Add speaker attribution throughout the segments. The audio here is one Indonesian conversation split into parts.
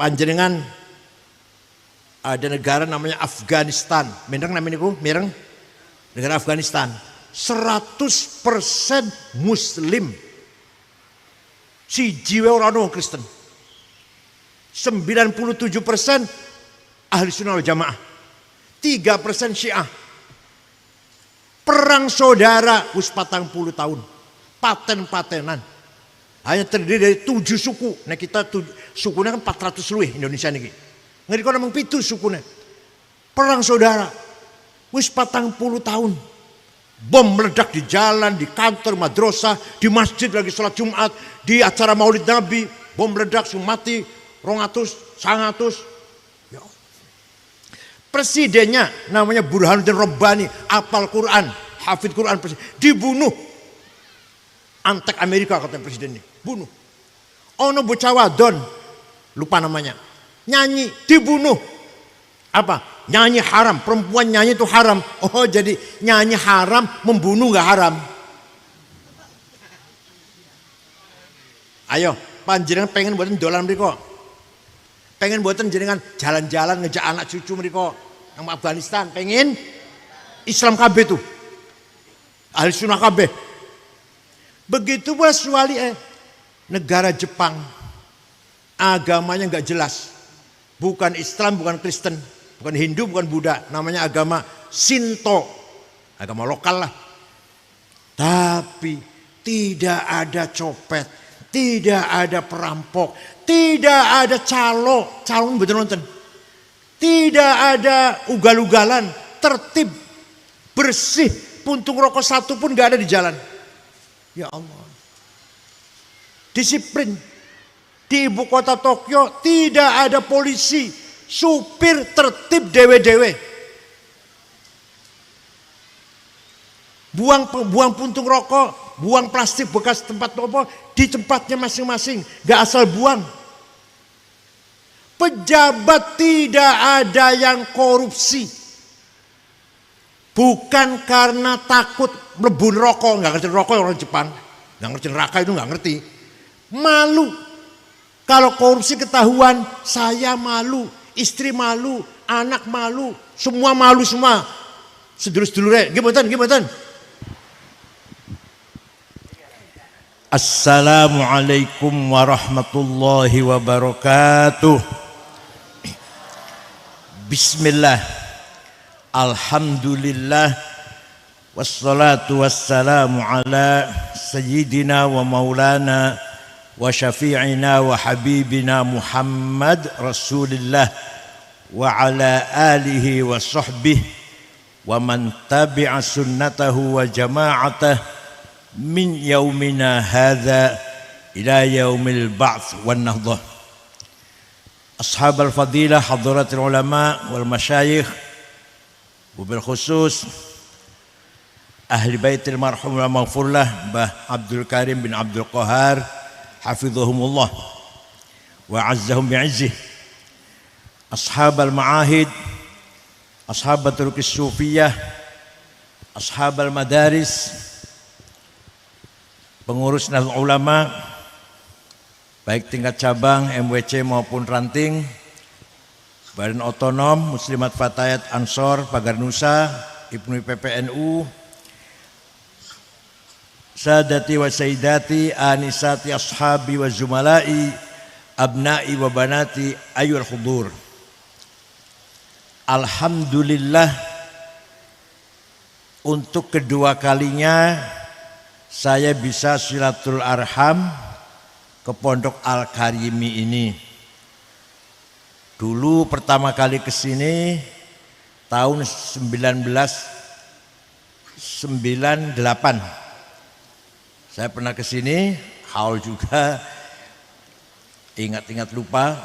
Speaker 1: panjenengan ada negara namanya Afghanistan. Mireng namanya niku, mireng. Negara Afghanistan 100% Muslim. Siji wae ora ono Kristen. 97% Ahli Sunnah wal Jamaah. 3% Syiah. Perang saudara wis 40 tahun. Paten-patenan. Hanya terdiri dari 7 suku. Nah kita sukunya kan 400 luwih Indonesia niki. Ngeri kono mung 7 sukune. Perang saudara wis 40 tahun. Bom meledak di jalan, di kantor, madrasah, di masjid lagi sholat Jumat, di acara Maulid Nabi, bom meledak, mati 200, 100. Ya. Presidennya namanya Burhanuddin Rabbani, apal Quran, hafid Quran, dibunuh. Antek Amerika katanya presiden ini, bunuh. Ono bocah wadon, lupa namanya, nyanyi, dibunuh. Apa? Nyanyi haram, perempuan nyanyi itu haram. Oh jadi nyanyi haram, membunuh gak haram. Ayo, panjenengan pengen buatan dolan mriko. Pengen buatan jenengan jalan-jalan ngejak anak cucu mriko nang Afghanistan, pengen Islam kabeh tuh. Ahli Sunnah kabeh. Begitu pula suali negara Jepang. Agamanya nggak jelas. Bukan Islam, bukan Kristen, bukan Hindu, bukan Buddha, namanya agama Shinto, agama lokal lah. Tapi tidak ada copet, tidak ada perampok, tidak ada calon betul nonton, tidak ada ugal-ugalan, tertib, bersih, puntung rokok satu pun gak ada di jalan. Ya Allah, disiplin. Di ibu kota Tokyo tidak ada polisi, supir tertib dewe-dewe. Buang puntung rokok, buang plastik bekas tempat apa di tempatnya masing-masing, gak asal buang. Pejabat tidak ada yang korupsi. Bukan karena takut mlebu rokok, nggak ngerti rokok orang Jepang, nggak ngerti neraka itu nggak ngerti. Malu. Kalau korupsi ketahuan, saya malu, istri malu, anak malu, semua malu semua. Sedulur-sedulurnya, gimana? Assalamualaikum warahmatullahi wabarakatuh. Bismillah. Alhamdulillah. Wassalatu wassalamu ala sayyidina wa maulana wa syafi'ina wa habibina Muhammad Rasulillah wa ala alihi wa sahbihi wa man tabi'a sunnatahu wa jama'atah min yaumina hadha ila yaumil ba'ts wan nahdah. Ashab al-fadilah, hadaratul ulama wal masyayikh, wabil khusus ahli baitil marhum wa maghfurlah Mbah Abdul Karim bin Abdul Qahar hafizahumullah wa azzahum bi'izzih. Ashab al-ma'ahid, ashab al-turkis sufiyah, ashab al-madaris, pengurus Nahdlatul Ulama baik tingkat cabang, MWC maupun ranting, Badan Otonom, Muslimat Fatayat Ansor, Pagar Nusa, Ibnu PPNU, Sadati wa Sayyidati, Anisati Ashabi wa Zumalai, Abnai wa Banati, Ayyul Hudur. Alhamdulillah, untuk kedua kalinya saya bisa silatul arham ke Pondok Al-Karimi ini. Dulu pertama kali ke sini tahun 1998. Saya pernah ke sini, haul juga, ingat-ingat lupa.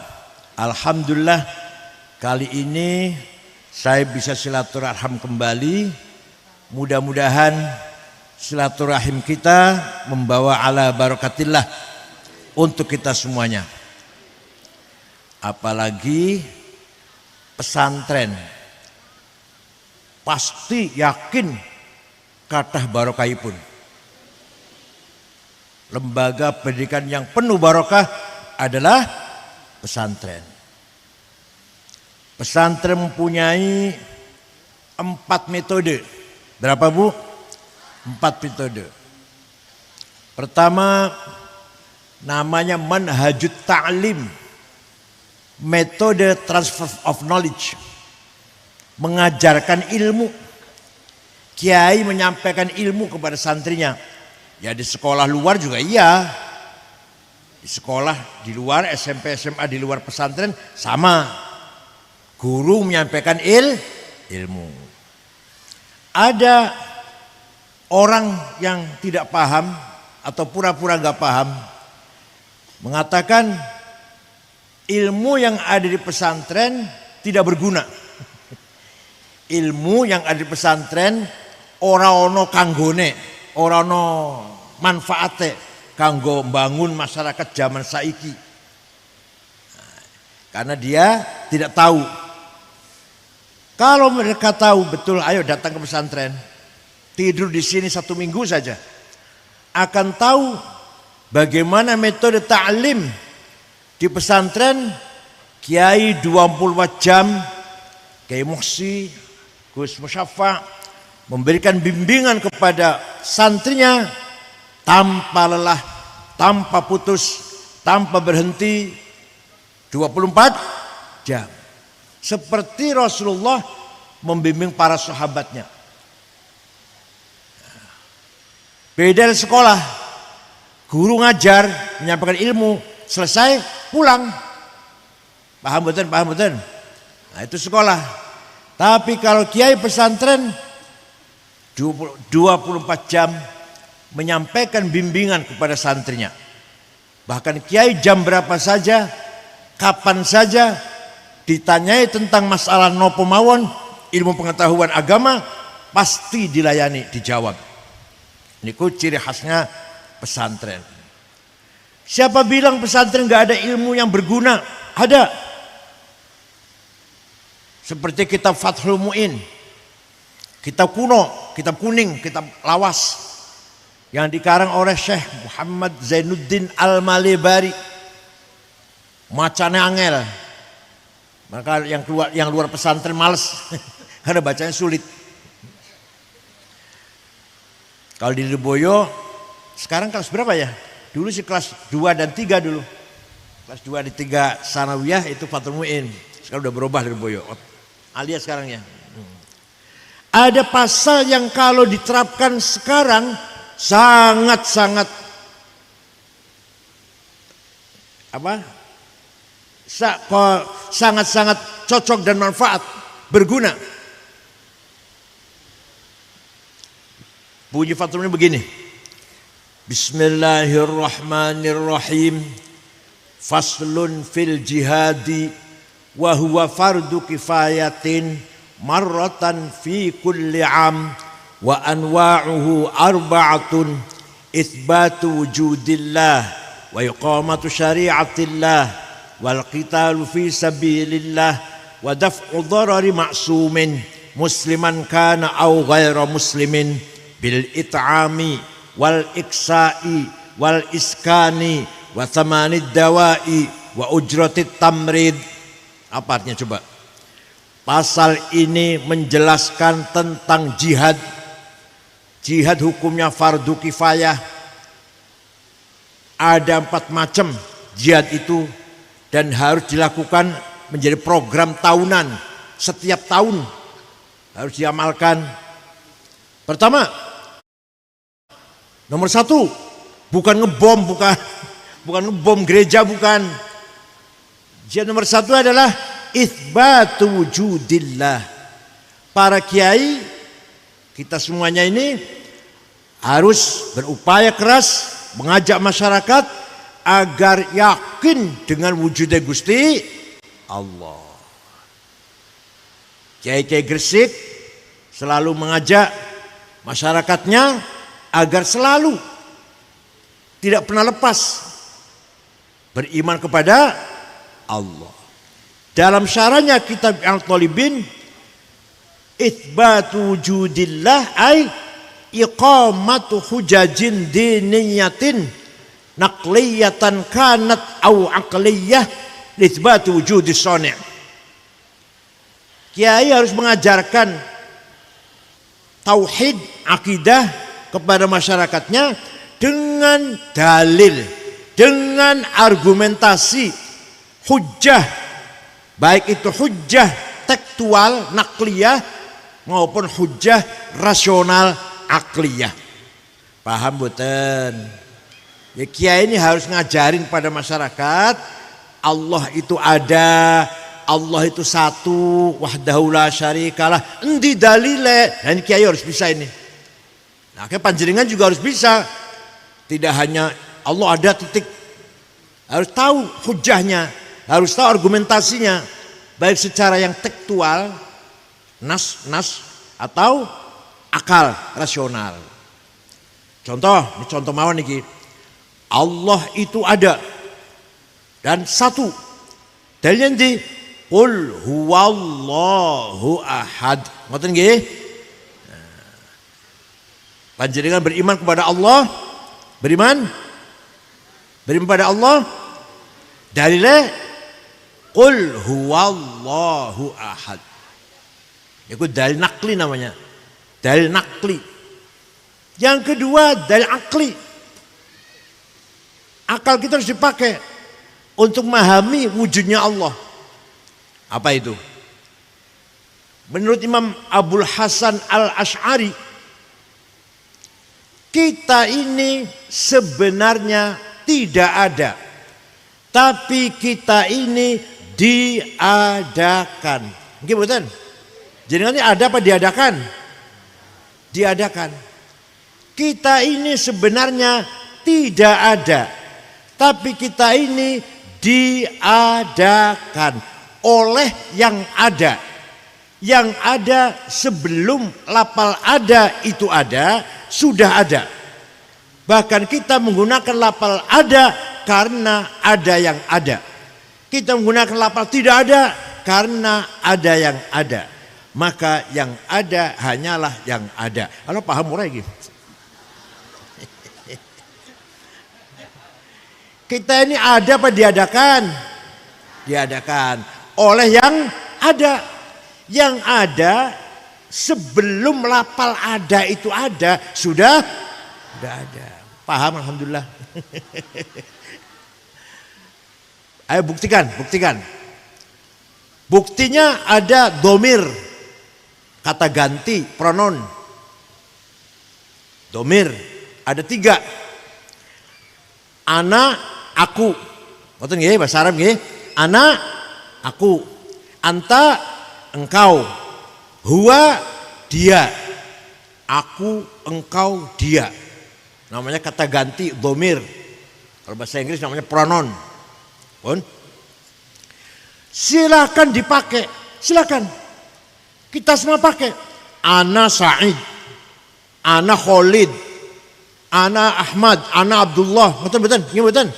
Speaker 1: Alhamdulillah kali ini saya bisa silaturahim kembali. Mudah-mudahan silaturahim kita membawa ala barakatillah untuk kita semuanya. Apalagi pesantren, pasti yakin kathah barokahipun. Lembaga pendidikan yang penuh barokah adalah pesantren. Pesantren mempunyai 4 metode. Berapa Bu? 4 metode. Pertama namanya manhajut ta'lim, metode transfer of knowledge, mengajarkan ilmu. Kiai menyampaikan ilmu kepada santrinya. Ya di sekolah luar juga iya. Di sekolah di luar, SMP, SMA di luar pesantren sama. Guru menyampaikan ilmu. Ada orang yang tidak paham atau pura-pura gak paham, mengatakan ilmu yang ada di pesantren tidak berguna. Ilmu yang ada di pesantren ora ono kanggone, ora ono manfaate kanggo bangun masyarakat zaman saiki. Karena dia tidak tahu. Kalau mereka tahu betul, ayo datang ke pesantren, tidur di sini 1 minggu saja, akan tahu bagaimana metode ta'lim di pesantren. Kiai 24 jam, Kiai Muhsi, Gus Musyafa memberikan bimbingan kepada santrinya tanpa lelah, tanpa putus, tanpa berhenti, 24 jam. Seperti Rasulullah membimbing para sahabatnya. Beda dari sekolah, guru ngajar, menyampaikan ilmu, selesai pulang. Paham betul? Nah itu sekolah. Tapi kalau kiai pesantren 24 jam menyampaikan bimbingan kepada santrinya. Bahkan kiai jam berapa saja, kapan saja ditanyai tentang masalah nopo mawon, ilmu pengetahuan agama, pasti dilayani, dijawab. Ini ciri khasnya pesantren. Siapa bilang pesantren gak ada ilmu yang berguna? Ada. Seperti kitab Fathul Mu'in, kitab kuno, kitab kuning, kitab lawas yang dikarang oleh Syekh Muhammad Zainuddin Al-Malibari. Macanya angel. Maka yang luar pesantren males karena bacanya sulit. Kalau di Lirboyo sekarang kelas berapa ya? Dulu sih kelas 2 dan 3 dulu. Kelas 2 dan 3 sanawiyah itu Fathul Mu'in. Sekarang udah berubah Lirboyo. Alias sekarang ya. Ada pasal yang kalau diterapkan sekarang sangat-sangat sangat-sangat cocok dan manfaat, berguna. Bunyi Fathul Mu'in begini. Bismillahirrahmanirrahim. Faslun fil jihadi wa huwa fardu kifayatin marratan fi kulli am wa anwa'uhu arba'atun itsbatu wujudillah wa iqamatu syari'atillah wal qitalu fi sabilillah wa daf'u dharari ma'sumin musliman kana aw ghaira muslimin bil it'ami wal iksa'i wal iskani wa thamanid dawa'i wa ujratit tamrid. Apa artinya coba? Pasal ini menjelaskan tentang jihad. Jihad hukumnya fardu kifayah. Ada 4 macam jihad itu dan harus dilakukan menjadi program tahunan. Setiap tahun harus diamalkan. Pertama, nomor 1, bukan ngebom, bukan ngebom gereja, bukan. Jihad nomor 1 adalah itsbatu wujudillah. Para kiai, kita semuanya ini harus berupaya keras mengajak masyarakat agar yakin dengan wujudnya Gusti Allah. Kiai-kiai Gresik selalu mengajak masyarakatnya agar selalu tidak pernah lepas beriman kepada Allah. Dalam syarahnya kitab Al-Talibin, itsbatu wujudillah ay iqamatu hujajin diniyatin naqliyatan kanat au aqliyah itsbatu wujudis sani'. Kiai harus mengajarkan tauhid, akidah kepada masyarakatnya dengan dalil, dengan argumentasi, hujjah, baik itu hujjah tekstual, nakliyah maupun hujjah rasional, akliyah. Paham boten? Ya kiai ini harus ngajarin pada masyarakat Allah itu ada, Allah itu satu, wahdahu la syarikalah. Endi dalile? Dan kiai harus bisa ini. Nah, panjenengan juga harus bisa. Tidak hanya Allah ada titik. Harus tahu hujahnya, harus tahu argumentasinya, baik secara yang tekstual, nas atau akal rasional. Contoh, ini contoh mawon niki. Allah itu ada dan satu. Dalilnya di qul huwallahu ahad. Ngoten nggih? Panjenengan beriman kepada Allah, beriman pada Allah. Dalilnya qul huwallahu ahad. Itu dalil nakli namanya. Dalil nakli. Yang kedua dalil akli. Akal kita harus dipakai untuk memahami wujudnya Allah. Apa itu? Menurut Imam Abul Hasan Al-Asy'ari, kita ini sebenarnya tidak ada, tapi kita ini diadakan. Gimana? Jadi nanti ada apa diadakan? Diadakan. Kita ini sebenarnya tidak ada, tapi kita ini diadakan oleh yang ada. Yang ada sebelum lafal ada itu ada, sudah ada. Bahkan kita menggunakan lafal ada karena ada yang ada. Kita menggunakan lafal tidak ada karena ada yang ada. Maka yang ada hanyalah yang ada. Kalau paham mulai gitu. Kita ini ada apa diadakan? Diadakan oleh yang ada. Yang ada sebelum lafal ada itu ada, sudah ada. Paham alhamdulillah. Ayo buktikan. Buktinya ada domir, kata ganti, pronoun. Domir ada 3. Ana, aku. Ngoten nggih bahasa Arab nggih. Ana, aku. Anta, engkau. Huwa, dia. Aku, engkau, dia. Namanya kata ganti, domir. Kalau bahasa Inggris namanya pronoun. Pun. Silakan dipakai. Silakan. Kita semua pakai. Ana Sa'id. Ana Khalid. Ana Ahmad. Ana Abdullah. Betul. Betul.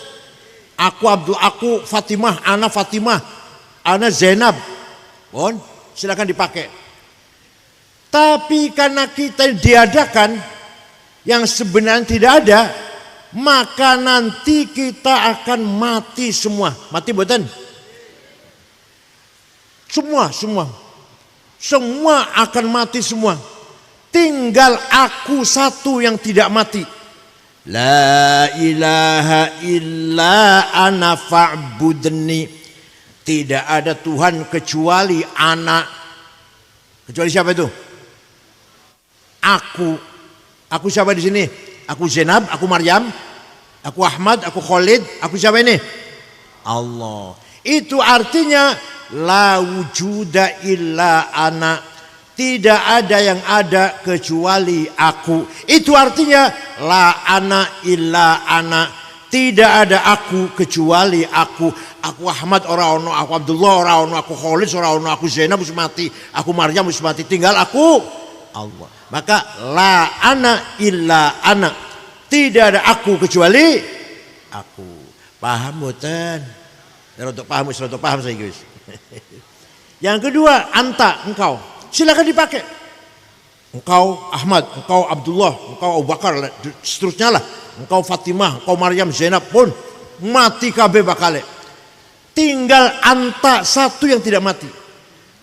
Speaker 1: Aku Fatimah. Ana Fatimah. Ana Zainab. Pun. Silakan dipakai. Tapi karena kita diadakan yang sebenarnya tidak ada, maka nanti kita akan mati semua. Mati betul? Semua akan mati semua. Tinggal aku satu yang tidak mati. La ilaha illa ana fa'budni. Tidak ada Tuhan kecuali anak. Kecuali siapa itu? Aku siapa di sini? Aku Zainab, aku Maryam, aku Ahmad, aku Khalid, aku siapa ini? Allah. Itu artinya la wujuda illa ana. Tidak ada yang ada kecuali aku. Itu artinya la ana illa ana. Tidak ada aku kecuali aku. Aku Ahmad ora ono, aku Abdullah ora ono, aku Khalid ora ono, aku Zainab wis mati, aku Maryam wis mati, tinggal aku Allah. Maka la ana illa ana. Tidak ada aku kecuali aku. Paham mboten? Untuk paham saya guys. Yang kedua, anta, engkau. Silakan dipakai. Engkau Ahmad, engkau Abdullah, engkau Abu Bakar, seterusnya lah. Engkau Fatimah, engkau Maryam, Zainab pun mati kabeh bakale. Tinggal anta satu yang tidak mati.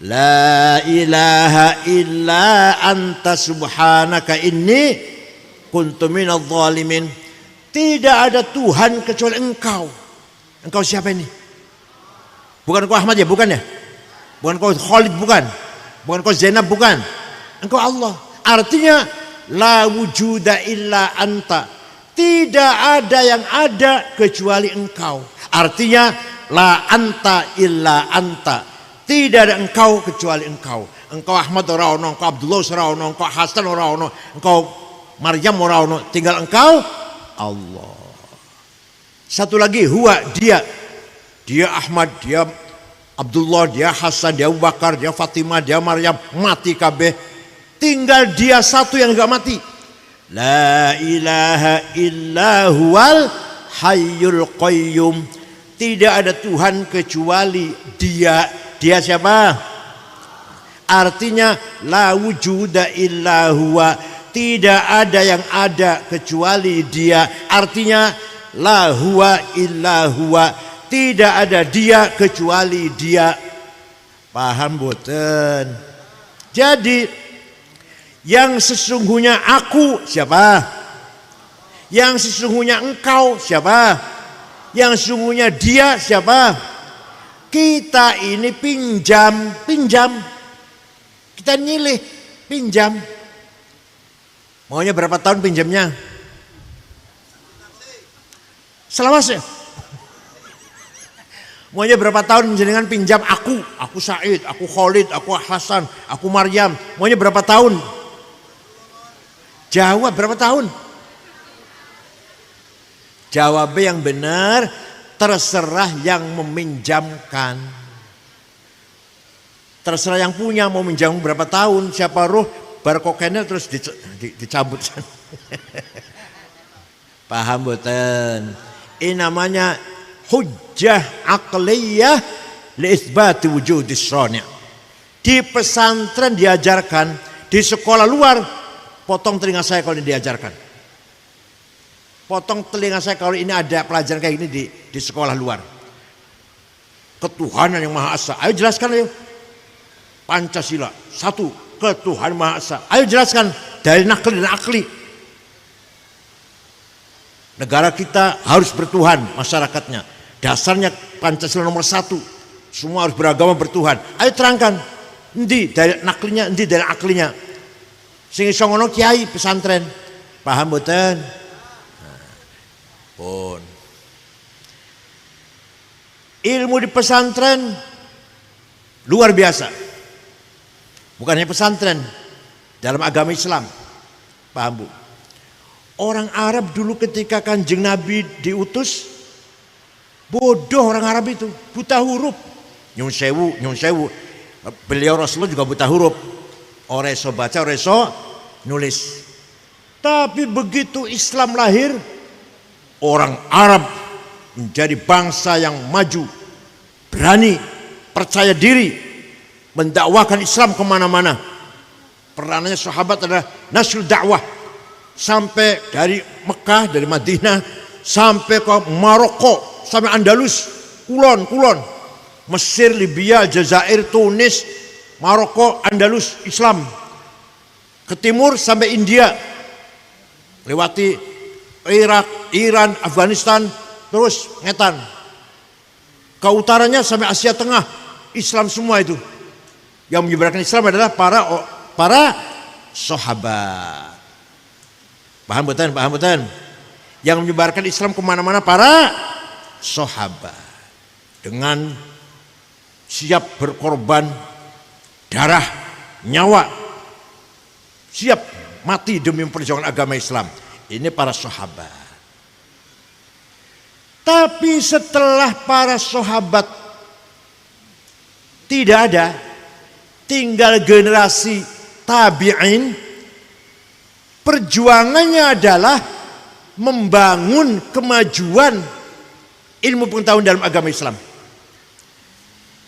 Speaker 1: La ilaha illa anta subhanaka inni kuntu minadh dhalimin. Tidak ada Tuhan kecuali engkau. Engkau siapa ini? Bukan kau Ahmad ya? Bukan ya? Bukan kau Khalid? Bukan. Bukan kau Zainab? Bukan. Engkau Allah. Artinya la wujuda illa anta. Tidak ada yang ada kecuali engkau. Artinya la anta illa anta. Tidak ada engkau kecuali engkau. Engkau Ahmad ora ono, engkau Abdullah ora ono, engkau Hasan ora ono, engkau Maryam ora ono. Tinggal engkau Allah. Satu lagi huwa, dia. Dia Ahmad, dia Abdullah, dia Hasan, dia Abu Bakar, dia Fatimah, dia Maryam, mati kabeh. Tinggal dia satu yang enggak mati. La ilaha illa huwal hayyul qayyum. Tidak ada Tuhan kecuali dia. Dia siapa? Artinya la wujuda illa huwa. Tidak ada yang ada kecuali dia. Artinya la huwa illa huwa. Tidak ada dia kecuali dia. Paham boten? Jadi yang sesungguhnya aku siapa? Yang sesungguhnya engkau siapa? Yang sesungguhnya dia siapa? Kita ini pinjam. Kita nyilih, pinjam. Maunya berapa tahun pinjamnya? Selawase. Maunya berapa tahun jenengan pinjam aku Said, aku Khalid, aku Hasan, aku Maryam. Maunya berapa tahun? Jawab berapa tahun? Jawabnya yang benar. Terserah yang meminjamkan. Terserah yang punya mau minjam berapa tahun. Siapa roh barkokennya terus dicabut. Paham boten? Ini namanya hujjah aqliyah li itsbati wujudis syani'. Di pesantren diajarkan, di sekolah luar potong telinga saya kalau ini diajarkan. Potong telinga saya kalau ini ada pelajaran kayak gini di sekolah luar. Ketuhanan yang Maha Esa. Ayo jelaskan ayo. Pancasila. Satu, ketuhanan Maha Esa. Ayo jelaskan dari nakli dan akli. Negara kita harus bertuhan masyarakatnya. Dasarnya Pancasila nomor 1. Semua harus beragama bertuhan. Ayo terangkan. Endi dari naklinya, endi dari aklinya. Sing iso ngono kiai pesantren. Paham boten? Pun. Ilmu di pesantren luar biasa. Bukan hanya pesantren, dalam agama Islam. Paham bu? Orang Arab dulu ketika Kanjeng Nabi diutus, bodoh orang Arab itu, buta huruf. Nyun sewu. Beliau Rasulullah juga buta huruf. Ora iso baca, ora iso nulis. Tapi begitu Islam lahir, orang Arab menjadi bangsa yang maju, berani, percaya diri, mendakwakan Islam kemana-mana. Peranannya sahabat adalah nasrul dakwah. Sampai dari Mekah, dari Madinah, sampai ke Maroko, sampai Andalus, Kulon, Mesir, Libya, Jazair, Tunis, Maroko, Andalus, Islam. Ke timur sampai India, lewati Irak, Iran, Afghanistan, terus ngetan. Ke utaranya sampai Asia Tengah, Islam semua itu. Yang menyebarkan Islam adalah para sahabat. Paham betul? Yang menyebarkan Islam kemana-mana para sahabat. Dengan siap berkorban darah, nyawa. Siap mati demi memperjuangkan agama Islam. Ini para sahabat. Tapi setelah para sahabat tidak ada, tinggal generasi tabi'in. Perjuangannya adalah membangun kemajuan ilmu pengetahuan dalam agama Islam.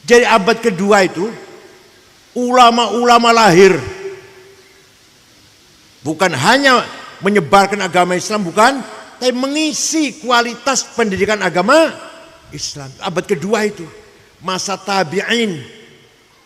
Speaker 1: Jadi abad kedua itu ulama-ulama lahir. Bukan hanya menyebarkan agama Islam, bukan, tapi mengisi kualitas pendidikan agama Islam. Abad kedua itu masa tabi'in,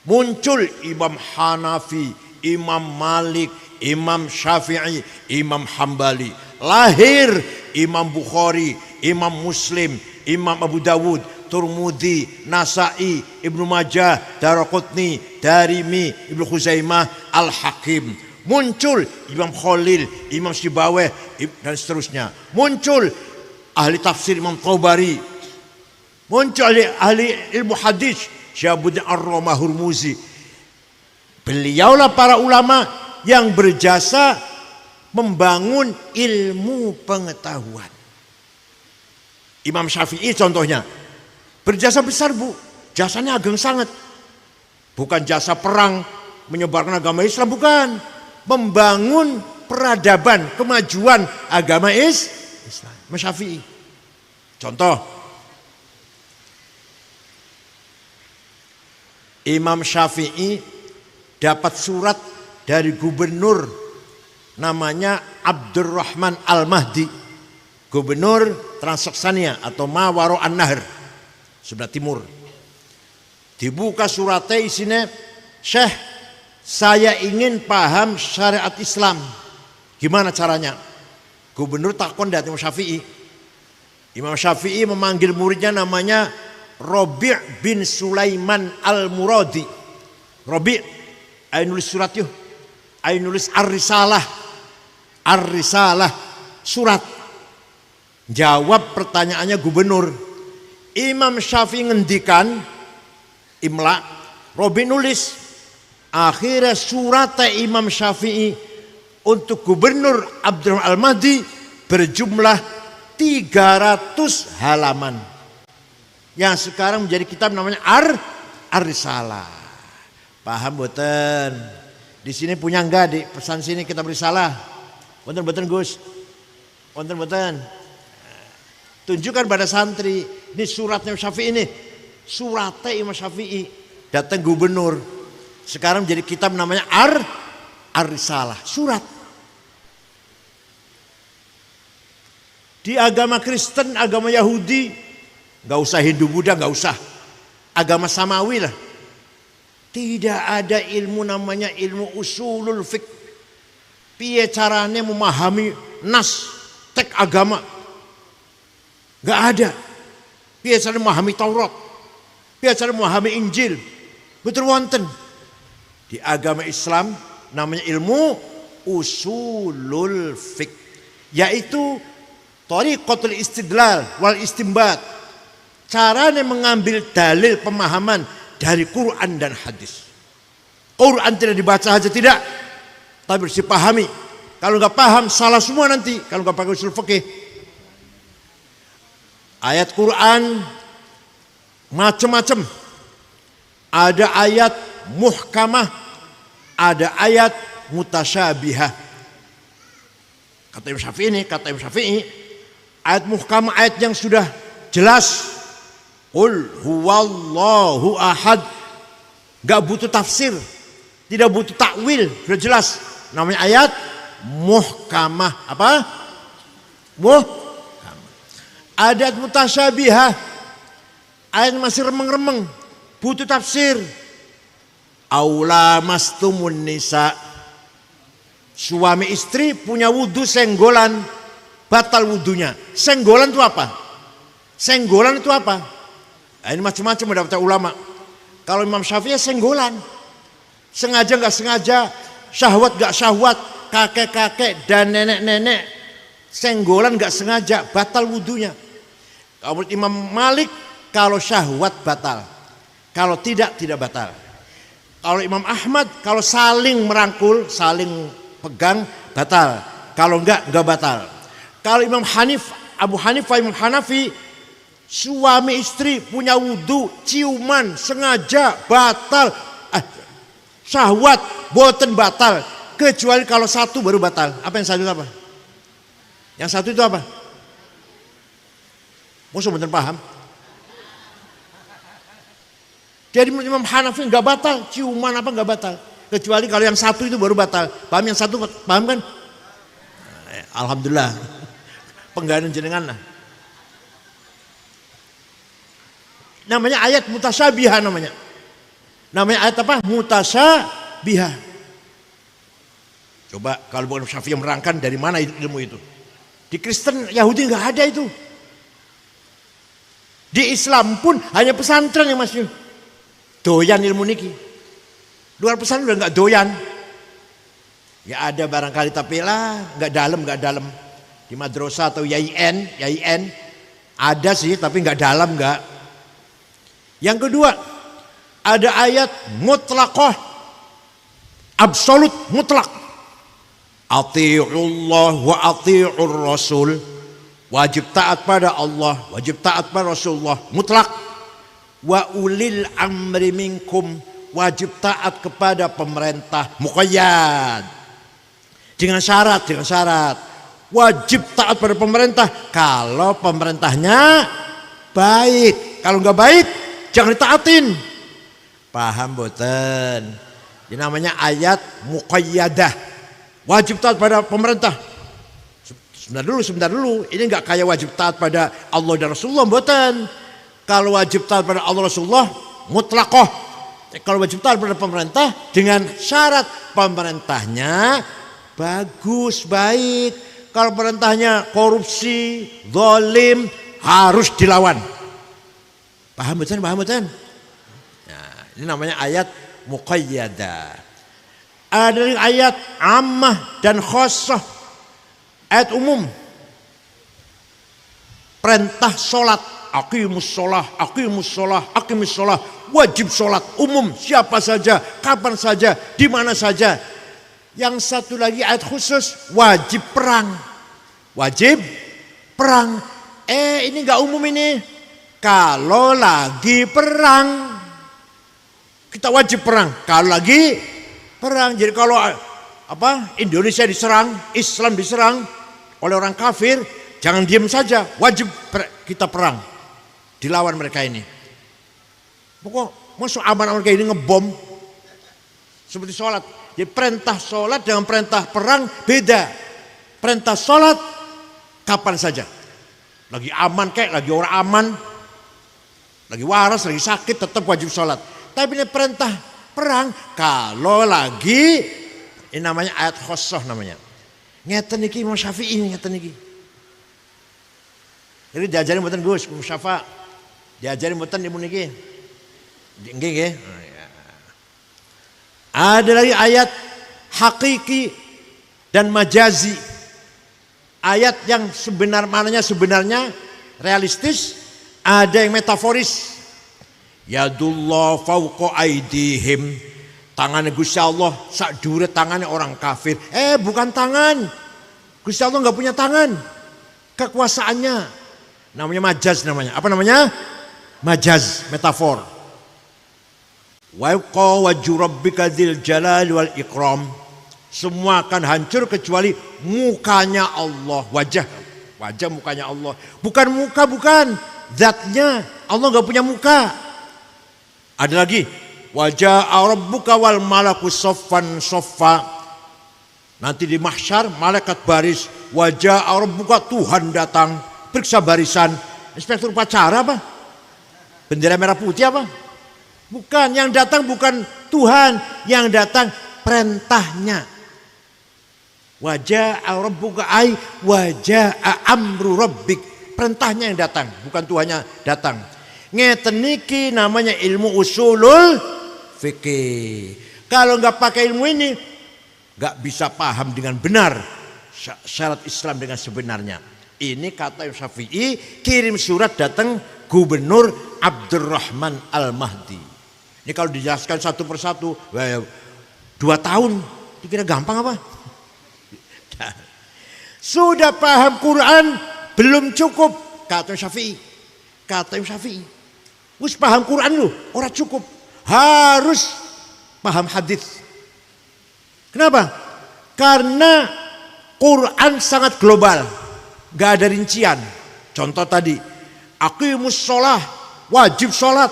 Speaker 1: Muncul Imam Hanafi, Imam Malik, Imam Syafi'i, Imam Hambali. Lahir Imam Bukhari, Imam Muslim, Imam Abu Dawud, Turmudi, Nasai, Ibnu Majah, Daraqutni, Darimi, Ibnu Khuzaimah, Al-Hakim. Muncul Imam Khalil, Imam Sibaweh, dan seterusnya. Muncul ahli tafsir Imam Tabari. Muncul ahli ilmu hadis Syahabuddin Ar-Romah Hurmuzi. Beliaulah para ulama yang berjasa membangun ilmu pengetahuan. Imam Syafi'i contohnya berjasa besar bu, jasanya ageng sangat. Bukan jasa perang menyebarkan agama Islam, bukan. Membangun peradaban, kemajuan agama Islam. Imam Syafi'i. Contoh, Imam Syafi'i dapat surat dari gubernur namanya Abdurrahman Al-Mahdi, gubernur Transaksania atau Mawaro An-Nahr, sebelah timur. Dibuka suratnya isinya, Syekh, saya ingin paham syariat Islam. Gimana caranya? Gubernur takon dari Imam Syafi'i. Imam Syafi'i memanggil muridnya namanya Robi' bin Sulaiman Al-Muradi. Robi', ayo nulis surat yuk. Ayo nulis Ar-Risalah. Ar-Risalah, surat. Jawab pertanyaannya gubernur. Imam Syafi'i ngendikan, imla, Robi nulis. Akhirnya surat Imam Syafi'i untuk gubernur Abdurrahman Al-Mahdi berjumlah 300 halaman. Yang sekarang menjadi kitab namanya Ar-Risalah. Paham boten? Di sini punya enggak di pesan sini kitab Risalah? Boten Gus. Boten. Tunjukkan pada santri, ini suratnya Imam Syafi'i ini. Suratnya Imam Syafi'i datang gubernur. Sekarang jadi kitab namanya Ar-Risalah, surat. Di agama Kristen, agama Yahudi, gak usah Hindu Buddha, gak usah. Agama Samawi lah. Tidak ada ilmu namanya ilmu usulul fiqh. Piye caranya memahami nas, teks agama. Gak ada. Piye caranya memahami Taurat. Piye caranya memahami Injil. Betul wonten. Di agama Islam namanya ilmu usulul fiqh, yaitu thariqatul istidlal wal istinbat, caranya mengambil dalil pemahaman dari Quran dan hadis. Quran tidak dibaca saja tidak, tapi harus dipahami. Kalau nggak paham salah semua nanti kalau nggak pakai usul fikih. Ayat Quran macam-macam. Ada ayat muhkamah, ada ayat mutasyabihah. Kata Imam Syafi'i, ayat muhkamah ayat yang sudah jelas. Qul huwallahu ahad. Gak butuh tafsir, tidak butuh takwil, sudah jelas. Namanya ayat muhkamah. Apa? Muhkamah. Ayat mutasyabihah, ayat masih remeng-remeng, butuh tafsir. Aula mastumun nisa, suami istri punya wudhu senggolan, batal wudhunya. Senggolan itu apa? Senggolan itu apa? Nah, ini macam-macam mendapat ulama. Kalau Imam Syafi'i senggolan, sengaja nggak sengaja, syahwat nggak syahwat, kakek-kakek dan nenek-nenek, senggolan nggak sengaja, batal wudhunya. Kalau Imam Malik, kalau syahwat batal, kalau tidak batal. Kalau Imam Ahmad, kalau saling merangkul, saling pegang, batal. Kalau enggak batal. Kalau Imam Abu Hanifah, Imam Hanafi, suami istri punya wudhu, ciuman, sengaja, batal. Syahwat, boten batal. Kecuali kalau satu baru batal. Apa yang satu itu apa? Yang satu itu apa? Musuh bener paham? Jadi Imam Hanafi nggak batal, ciuman apa nggak batal, kecuali kalau yang satu itu baru batal. Paham yang satu, paham kan? Alhamdulillah, penggalan jenengan lah. Namanya ayat mutasyabihah namanya. Namanya ayat apa? Mutasyabihah. Coba kalau bukan Syafi'i yang merangkan, dari mana ilmu itu? Di Kristen Yahudi nggak ada itu. Di Islam pun hanya pesantren yang masih doyan ilmu niki. Luar pesantren udah nggak doyan. Ya ada barangkali tapi lah nggak dalam. Di madrasah atau YIN ada sih tapi nggak dalam nggak. Yang kedua ada ayat mutlaqah, absolut mutlak. Ati'ullah wa ati'ur rasul. Wajib taat pada Allah, wajib taat pada Rasulullah, mutlak. Wa ulil amri minkum, wajib taat kepada pemerintah, muqayyad. Dengan syarat. Wajib taat pada pemerintah kalau pemerintahnya baik. Kalau nggak baik, jangan ditaatin. Paham boten? Ini namanya ayat muqayyadah. Wajib taat pada pemerintah. Sebentar dulu. Ini nggak kayak wajib taat pada Allah dan Rasulullah, boten. Kalau wajib taat pada Allah Rasulullah, mutlaqah. Kalau wajib taat pada pemerintah dengan syarat pemerintahnya bagus, baik. Kalau pemerintahnya korupsi, zalim, harus dilawan. Paham betul? Nah, ini namanya ayat muqayyadah. Ada ayat ammah dan khassah. Ayat umum. Perintah sholat. Aqimus sholah. Wajib sholat. Umum. Siapa saja, kapan saja, di mana saja. Yang satu lagi ayat khusus. Wajib perang. Ini gak umum ini. Kalau lagi perang. Kita wajib perang. Kalau lagi perang. Jadi kalau Indonesia diserang, Islam diserang oleh orang kafir, jangan diam saja, wajib kita perang, dilawan mereka ini. Pokok masuk aman-aman kayak ini ngebom, seperti sholat. Jadi perintah sholat dengan perintah perang beda. Perintah sholat kapan saja, lagi aman kayak lagi orang aman, lagi waras, lagi sakit, tetap wajib sholat. Tapi ini perintah perang kalau lagi, ini namanya ayat khusus namanya. Ngeten iki Imam Syafi'i ngeten iki. Jadi diajarin mboten Gus Musyafa. Diajarin mboten ilmu niki. Nggih. Ada lagi ayat hakiki dan majazi. Ayat yang maknanya sebenarnya realistis, ada yang metaforis. Yadullah fauqa aidihim. Tangannya Gusti Allah sak dhuwure tangannya orang kafir. Bukan tangan. Gusti Allah enggak punya tangan. Kekuasaannya namanya majaz namanya. Apa namanya? Majaz, metafor. Wa yaqa wajhu rabbika dzil jalali wal ikram. Semua akan hancur kecuali mukanya Allah, wajah mukanya Allah. Bukan muka, bukan zatnya. Allah enggak punya muka. Ada lagi, wajah rabbuka wal malaku soffan soffa. Nanti di mahsyar malaikat baris. Wajah rabbuka, Tuhan datang, periksa barisan. Inspektur upacara apa? Bendera merah putih apa? Bukan, yang datang bukan Tuhan, yang datang perintahnya. Wajah rabbuka ay wajah amru rabbik. Perintahnya yang datang, bukan Tuhannya datang. Ngeten niki namanya ilmu usulul fikih. Kalau nggak pakai ilmu ini, nggak bisa paham dengan benar syarat Islam dengan sebenarnya. Ini kata Imam Syafi'i, kirim surat datang Gubernur Abdurrahman Al-Mahdi. Ini kalau dijelaskan satu persatu, 2 tahun, dikira gampang apa? Sudah paham Quran belum cukup, kata Imam Syafi'i. Wis paham Quran lu, ora cukup. Harus paham hadis. Kenapa? Karena Quran sangat global, gak ada rincian. Contoh tadi, aqimus sholah, wajib sholat.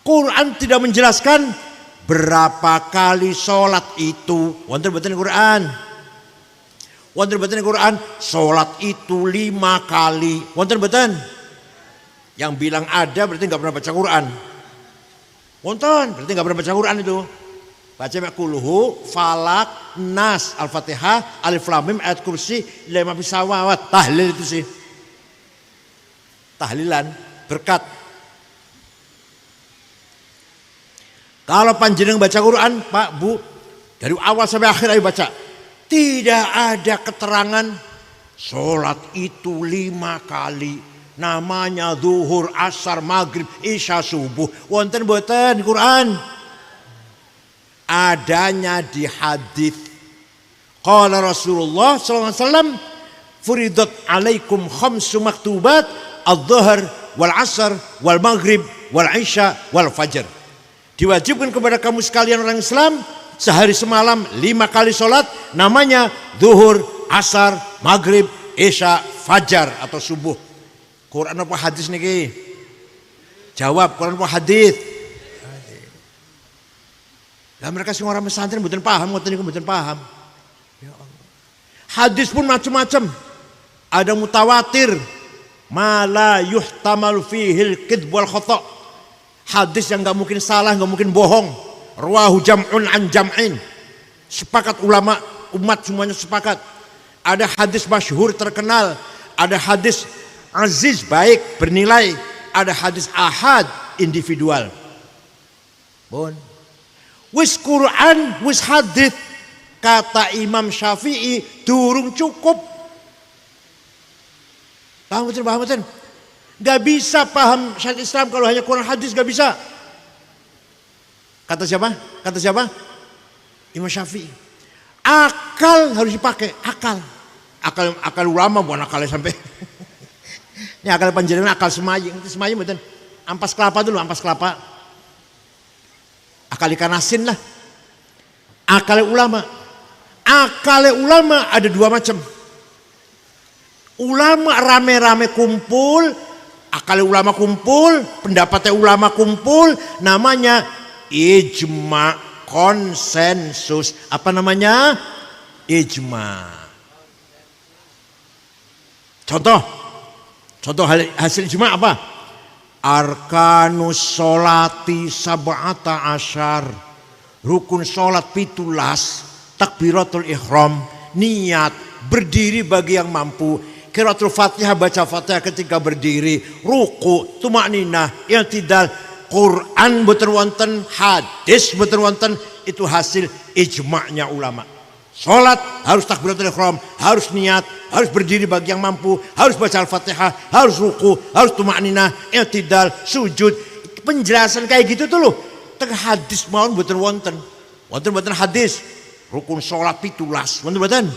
Speaker 1: Quran tidak menjelaskan berapa kali sholat itu. Wonten boten Quran. Sholat itu 5 kali. Wonten boten? Yang bilang ada berarti nggak pernah baca Quran. Wonten, berarti nggak pernah baca Quran itu. Baca kulhu, falak, nas, al-fatihah, alif lam mim, ayat kursi, lima pisawat, tahlil itu sih. Tahlilan, berkat. Kalau panjenengan baca Quran, Pak, Bu, dari awal sampai akhir ayo baca. Tidak ada keterangan sholat itu 5 kali. Namanya zuhur, asar, maghrib, isya, subuh. Wonten boten Quran. Adanya di hadis. Qala Rasulullah SAW, furidat alaikum khamsu maktubat, al-dhuhr, wal-asar, wal-maghrib, wal-isya, wal-fajr. Diwajibkan kepada kamu sekalian orang Islam, sehari semalam 5 kali sholat, namanya zuhur, asar, maghrib, isya, fajar atau subuh. Quran apa hadis niki? Jawab, Quran apa hadis? Lah mereka sing orang pesantren mboten paham, ngoten niku mboten paham. Ya Allah. Hadis pun macam-macam. Ada mutawatir, ma la yuhtamalu fihil kidb wal khata'. Hadis yang enggak mungkin salah, enggak mungkin bohong. Rawahu jam'un an jam'in. Sepakat ulama, umat semuanya sepakat. Ada hadis masyhur terkenal, ada hadis aziz baik bernilai, ada hadis ahad individual. Bon. Wis Quran, wis hadis, kata Imam Syafi'i durung cukup. Paham betul, paham betul? Gak bisa paham syariat Islam kalau hanya Quran hadis, gak bisa. Kata siapa? Kata siapa? Imam Syafi'i. Akal harus dipakai, akal. Akal ulama bukan akalnya sampai. Ini akal panjenengan, akal semayi. Semayi betul. Ampas kelapa dulu, ampas kelapa. Akal ikan asin lah. Akal ulama. Akal ulama ada 2 macam. Ulama rame-rame kumpul, akal ulama kumpul, pendapatnya ulama kumpul, namanya ijma, konsensus. Apa namanya? Ijma. Contoh hasil ijma apa? Arkanus sholati sab'ata asyar. Rukun sholat 17, takbiratul ihram, niat, berdiri bagi yang mampu, qiraatul Fatihah, baca Fatihah ketika berdiri, ruku, tumakninah, i'tidal, Quran boten wonten, hadis boten wonten, itu hasil ijma'nya ulama. Sholat harus takbiratul ihram, harus niat, harus berdiri bagi yang mampu, harus baca Al-Fatihah, harus ruku, harus tumakninah, i'tidal, sujud. Penjelasan kayak gitu tuh loh. Teng hadis mawon boten wonten. Wonten hadis. Rukun sholat 17. Wonten.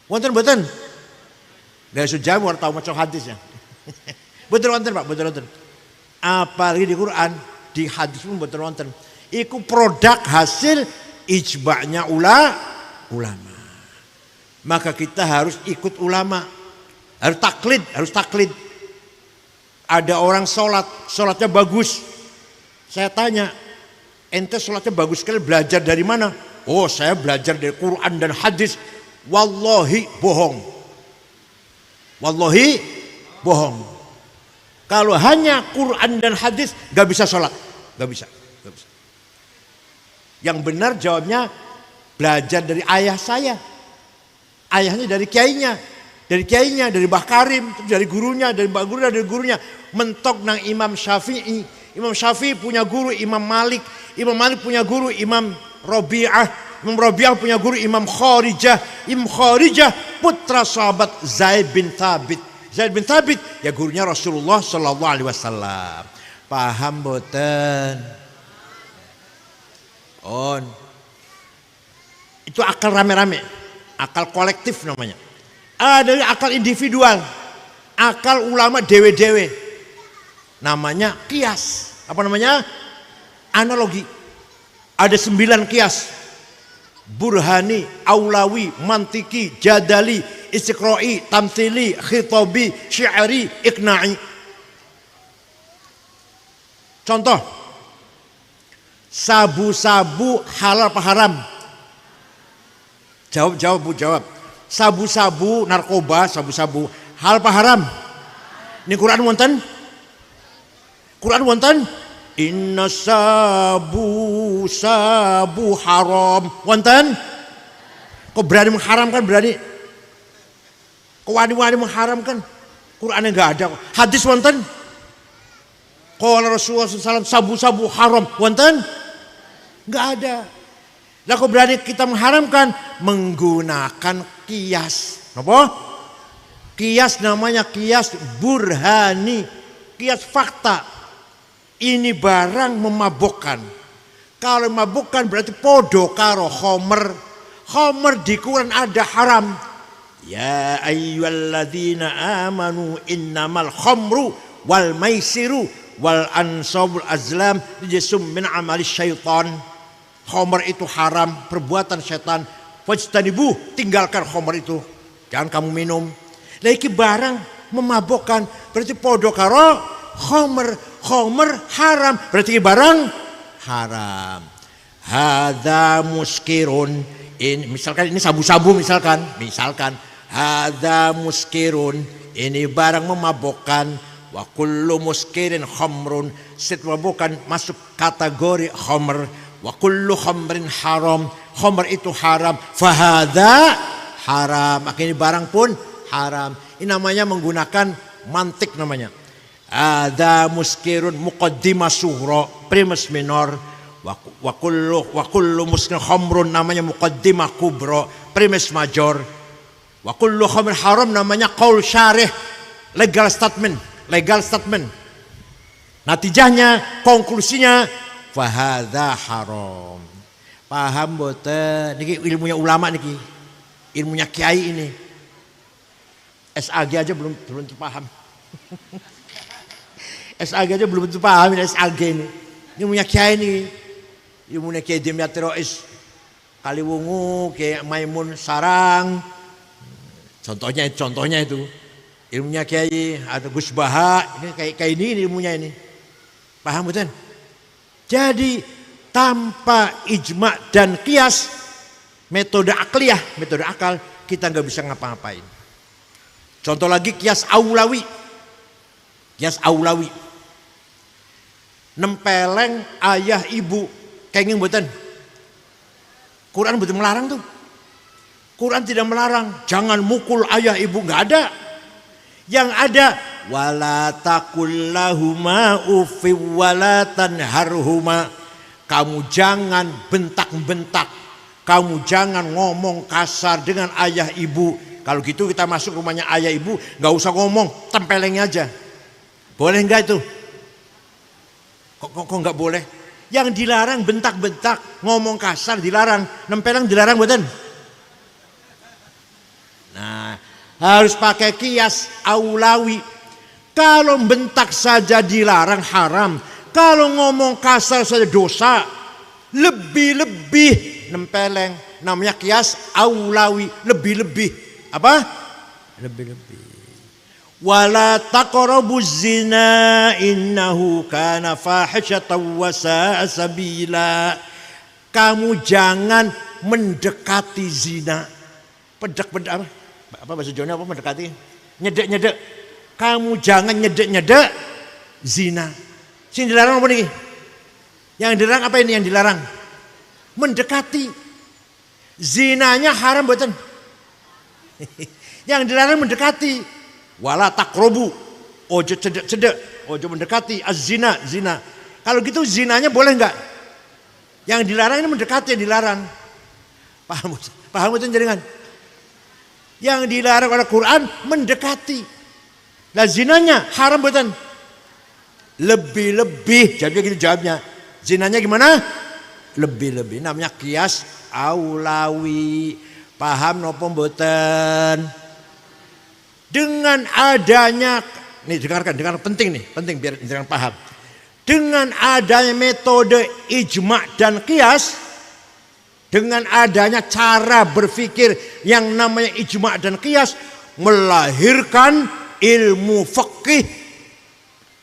Speaker 1: Wonten. Gak usah jawab tahu macam hadisnya. Boten wonten Pak, boten wonten. Apalagi di Quran, di hadis pun boten wonten. Iku produk hasil ijma'nya ulama. Maka kita harus ikut ulama. Harus taklid. Ada orang sholatnya bagus. Saya tanya, ente sholatnya bagus sekali, belajar dari mana? Oh, saya belajar dari Quran dan hadis. Wallahi bohong. Kalau hanya Quran dan hadis gak bisa sholat. Gak bisa. Yang benar jawabnya belajar dari ayah saya. Ayahnya dari kiainya. Dari Mbah Karim, dari gurunya, dari Mbak Guru, dari gurunya. Mentok nang Imam Syafi'i. Imam Syafi'i punya guru Imam Malik. Imam Malik punya guru Imam Rabi'ah. Imam Rabi'ah punya guru Imam Kharijah. Imam Kharijah putra sahabat Zaid bin Thabit. Zaid bin Thabit ya gurunya Rasulullah sallallahu alaihi wasallam. Paham boten? Itu akal rame-rame, akal kolektif namanya. Ada akal individual, akal ulama dewe-dewe, namanya kias. Apa namanya? Analogi. Ada 9 kias: burhani, aulawi, mantiki, jadali, istiqra'i, tamthili, khitabi, syi'ri, iqna'i. Contoh, sabu-sabu halal apa haram? Jawab Bu, jawab. Sabu-sabu, narkoba, sabu-sabu halal apa haram? Ini Quran wonten? Inna sabu haram. Wonten? Kok berani mengharamkan, berani? Kok wani-wani mengharamkan? Qurannya enggak ada. Hadis wonten? Qala Rasulullah SAW sabu haram. Wonten? Enggak ada. Lah kok berani kita mengharamkan? Menggunakan kias. Apa? Kias namanya kias burhani. Kias fakta. Ini barang memabukkan. Kalau memabukkan berarti podo karo khomer. Khomer di Quran ada haram. Ya ayyuhalladzina amanu innamal khomru wal maisiru wal ansabul azlam rijsum min amali syaitan. Khomer itu haram, perbuatan setan. Fajtanibuh, tinggalkan khomer itu. Jangan kamu minum. Lagi barang memabukkan berarti podo karo khomer. Khomer haram berarti barang haram. Hadza muskirun. Ini misalkan ini sabu-sabu misalkan hadza muskirun, ini barang memabukkan. Wa kullu muskirin khamrun, setiap mabukkan masuk kategori khamr. Wa kullu khamrin haram, khamr itu haram. Fahadza haram, maka ini barang pun haram. Ini namanya menggunakan mantik namanya. Ada muskirun muqaddimah sughra, primus minor. Wa kullu muskirin khamrun namanya muqaddimah kubra, primus major. Wa kullu khamrin haram namanya qaul syarih, legal statement. Natijahnya, konklusinya fahadza haram. Paham boten? Niki ilmunya ulama niki. Ilmunya kiai ini. SAG aja belum paham. SAG aja belum tentu paham ini SAG ini. Ini punya kiai ini. Ini punya kiai Dimyat Rois Kaliwungu, kiai Maimun Sarang. Contohnya itu. Ilmunya kiai atau Gus Baha, ini kayak ini ilmunya ini. Paham betul? Jadi tanpa ijma dan qiyas, metode akliyah, metode akal, kita nggak bisa ngapa-ngapain. Contoh lagi qiyas aulawi. Qiyas aulawi. Nempeleng ayah ibu kenging mboten. Quran betul melarang tuh. Quran tidak melarang, jangan mukul ayah ibu, nggak ada. Yang ada wala taqul lahuma uffi wala tanharhuma. Kamu jangan bentak-bentak. Kamu jangan ngomong kasar dengan ayah ibu. Kalau gitu kita masuk rumahnya ayah ibu, nggak usah ngomong, tempelengnya aja. Boleh nggak itu? Kok nggak boleh? Yang dilarang bentak-bentak, ngomong kasar dilarang, nempeleng dilarang betul. Nah, harus pakai kias aulawi. Kalau bentak saja dilarang haram, kalau ngomong kasar saja dosa, lebih-lebih nempeleng. Namanya kias aulawi, lebih-lebih. Apa? Lebih-lebih. Wala taqrabuz zina innahu kana fahishatan wa sa'a sabila. Kamu jangan mendekati zina. Pedek-pedek apa bahasa Jawanya apa mendekati? Nyedek-nyedek. Kamu jangan nyedek-nyedek zina. Sini dilarang apa nih? Yang dilarang apa ini yang dilarang? Mendekati. Zinanya haram betul. Yang dilarang mendekati. Wala taqrabu, ojo cedek-cedek, ojo mendekati az-zina, zina. Kalau gitu zinanya boleh enggak? Yang dilarang ini mendekati, yang dilarang. Paham itu jaringan? Yang dilarang oleh Quran mendekati. Lah zinanya haram betul. Lebih-lebih, jawabnya gitu jawabnya. Zinanya gimana? Lebih-lebih, namanya qiyas aulawi. Paham nopo mboten? Dengan adanya, nih dengarkan penting biar jangan paham. Dengan adanya metode ijma dan qiyas, dengan adanya cara berpikir yang namanya ijma dan qiyas, melahirkan ilmu fikih.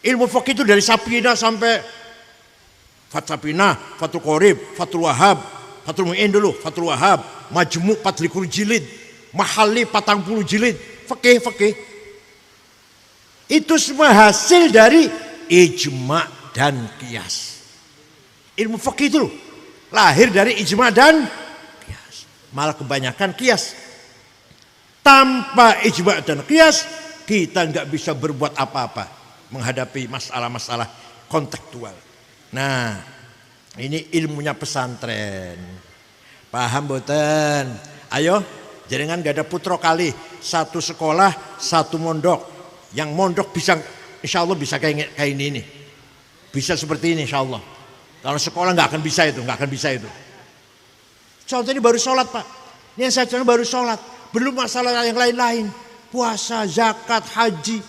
Speaker 1: Ilmu fikih itu dari Sapina sampai Fatsapina, Fathul Qorib, Fathul Wahab, Fathul Mu'in dulu, Fathul Wahab, Majmu' 40 jilid, Mahalli 40 jilid. Fikih. Itu semua hasil dari ijma dan qiyas. Ilmu fikih itu loh, lahir dari ijma dan qiyas. Malah kebanyakan qiyas. Tanpa ijma dan qiyas kita nggak bisa berbuat apa-apa menghadapi masalah-masalah kontekstual. Nah, ini ilmunya pesantren. Paham boten? Ayo, jaringan gak ada putro kali. Satu sekolah, satu mondok. Yang mondok bisa, insya Allah bisa kayak ini. Bisa seperti ini insya Allah. Kalau sekolah nggak akan bisa itu, nggak akan bisa itu. Contoh ini baru sholat Pak. Ini yang saya contoh baru sholat. Belum masalah yang lain-lain. Puasa, zakat, haji.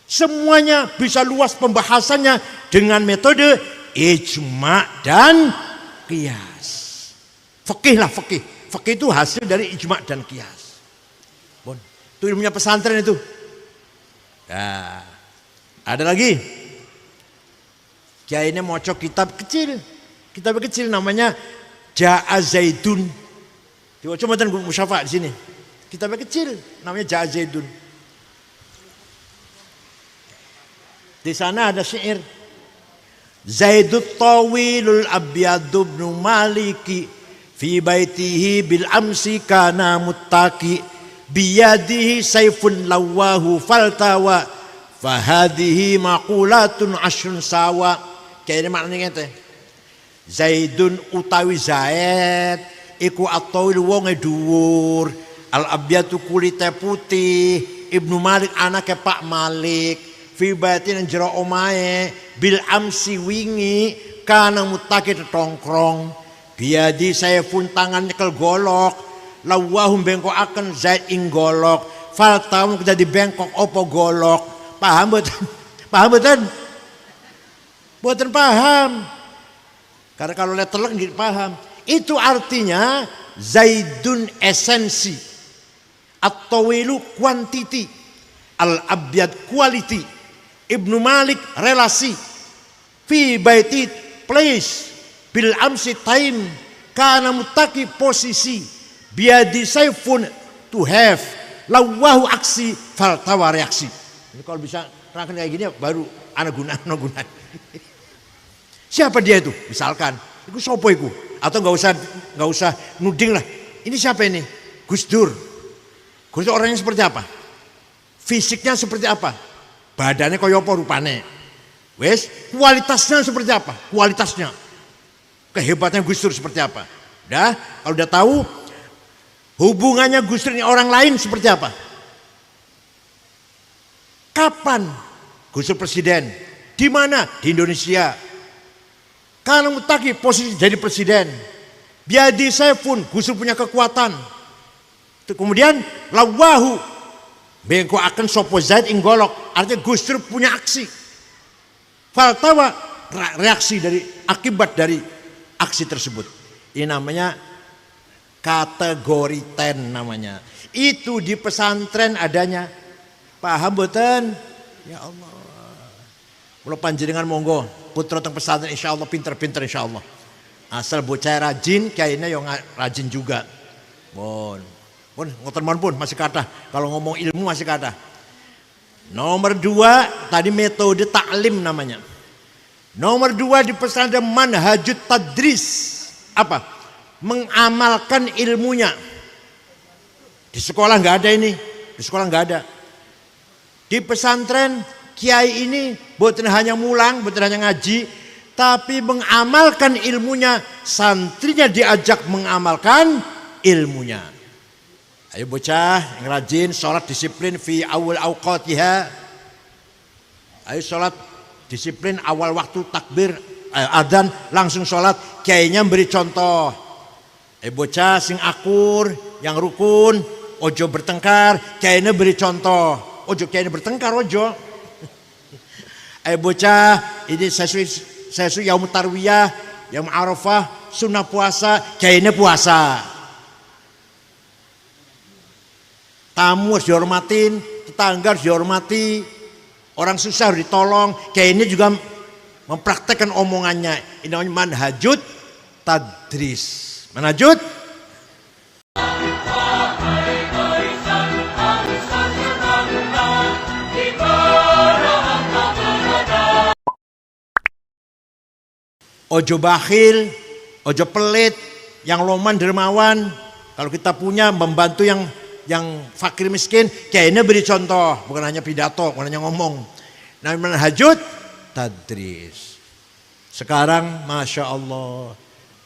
Speaker 1: Semuanya bisa luas pembahasannya dengan metode ijma dan qiyas. Fikih lah fikih. Fikih itu hasil dari ijma dan qiyas. Bon, itu ilmunya pesantren itu. Nah, ada lagi. Kiai ini mocok kitab kecil. Kitab kecil namanya Ja'a Zaidun. Coba dan musyafa di sini. Kitab kecil namanya Ja'a Zaidun. Di sana ada syair. Zaidut tawilul abyadu ibnu maliki fi baitihi bil amsi kana muttaqi biyadihi sayfun lawahu faltawa fahadihi maqulatun ashrun sawa. Kayak ini maknanya teh. Zaidun utawi Zaid iku at-tawil wonge dhuwur, al-abyadu kulite putih, Ibnu Malik anake Pak Malik, fi batin jero omahe bil amsi wingi kana mutaki tongkrong, biadi sayfun tangan nyekel golok, lawahum bengkokaken Zaid ing golok, fal tamu jadi bengkok opo golok. Paham betul? Paham betul? Buatan paham. Karena kalau lihat telek nggak paham. Itu artinya Zaidun esensi, at-tawilu quantity, al-abyad quality, Ibnu Malik relasi, fi baiti place, bil amsi time, kana mutaki posisi, biadi sayfun to have, lawahu aksi, faltawa reaksi. Ini kalau bisa terangkan kayak gini baru anak guna. Siapa dia itu? Misalkan, itu sopo itu? Atau nggak usah nuding lah. Ini siapa ini? Gus Dur. Gus Dur orangnya seperti apa? Fisiknya seperti apa? Badannya koyo apa rupane? Wes, kualitasnya seperti apa? Kualitasnya. Kehebatannya Gus Dur seperti apa? Udah, kalau udah tahu hubungannya Gus Dur ini orang lain seperti apa? Kapan Gus Dur presiden? Di mana? Di Indonesia. Karena mutaki posisi jadi presiden. Biadi sayfun, Gus Dur punya kekuatan. Kemudian lawahu bengko akan sopo Zaid ing golok. Artinya Gus Dur punya aksi. Faltawa reaksi dari akibat dari aksi tersebut. Ini namanya kategori 10 namanya. Itu di pesantren adanya. Paham boten? Ya Allah. Kalau panjenengan monggo putra teng pesantren insyaallah pinter-pinter insyaallah. Asal bocah rajin kayaknya yang rajin juga. Pun ngoten pun masih kata. Kalau ngomong ilmu masih kata. Nomor 2 tadi metode taklim namanya. Nomor 2 di pesantren manhajut tadris. Apa? Mengamalkan ilmunya. Di sekolah nggak ada ini. Di sekolah nggak ada. Di pesantren kiai ini bukan hanya mulang, bukan hanya ngaji, tapi mengamalkan ilmunya. Santrinya diajak mengamalkan ilmunya. Ayo bocah yang rajin, sholat disiplin fi awal awqatiha. Ayo sholat disiplin awal waktu takbir, adzan langsung sholat. Kiainya beri contoh. Ayo bocah sing akur, yang rukun, ojo bertengkar. Kiainya beri contoh. Ojo kiainya bertengkar ojo. Bocah ini sesu yaum tarwiyah, yaum arafah, sunnah puasa, kiainya puasa. Tamu harus dihormatin, tetangga harus dihormati, orang susah harus ditolong, kiainya juga mempraktekkan omongannya. Ini namanya manhajut tadris. Manhajut Ojo bakhil, ojo pelit, yang loman dermawan. Kalau kita punya membantu yang fakir miskin, kayaknya beri contoh, bukan hanya pidato, bukan hanya ngomong. Nah, manhajut tadris. Sekarang Masya Allah,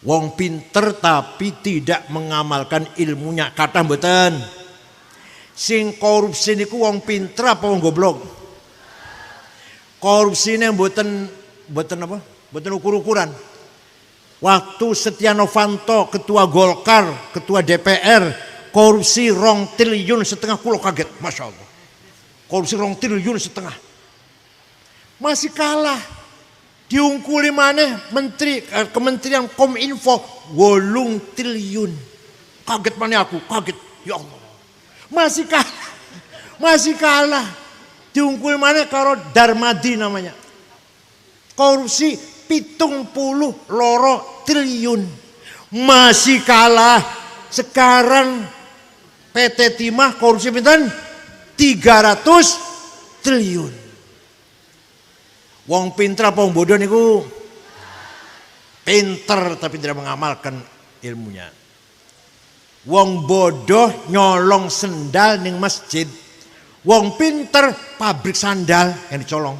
Speaker 1: wong pinter tapi tidak mengamalkan ilmunya, kata mboten. Sing korupsi niku wong pinter apa wong goblok? Korupsine mboten apa? Mboten ukur-ukuran. Waktu Setia Novanto ketua Golkar, ketua DPR, korupsi 2,5 triliun kulo kaget, Masya Allah. Korupsi 2,5 triliun. Masih kalah. Diungkuli mana menteri Kementerian Kominfo 8 triliun. Kaget mana aku, kaget. Ya Allah. Masih kalah. Diungkuli mana karo Darmadi namanya. Korupsi 70 triliun. Masih kalah. Sekarang PT Timah korupsi pinten 300 triliun. Wong pinter apa wong bodoh niku? Pinter tapi tidak mengamalkan ilmunya. Wong bodoh nyolong sendal ning masjid. Wong pinter pabrik sandal yang dicolong.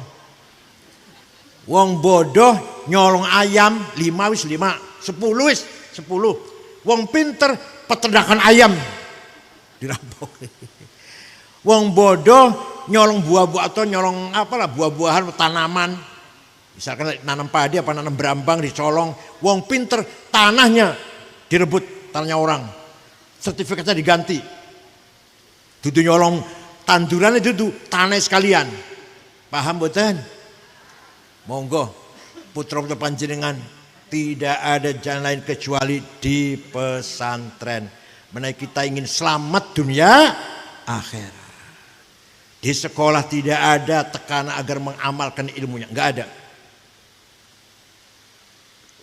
Speaker 1: Wong bodoh nyolong ayam 5 wis 5, 10 wis 10. Wong pinter peternakan ayam dirampok. Wong bodoh nyolong buah-buah atau nyolong apalah buah-buahan tanaman. Misalkan nanam padi apa nanam berambang dicolong. Wong pinter tanahnya direbut, tanahnya orang. Sertifikatnya diganti. Dudu nyolong tandurannya dudu tanah sekalian. Paham boten? Monggo putra-putra panjenengan, tidak ada jalan lain kecuali di pesantren. Menawi kita ingin selamat dunia akhirat. Di sekolah tidak ada tekanan agar mengamalkan ilmunya, enggak ada.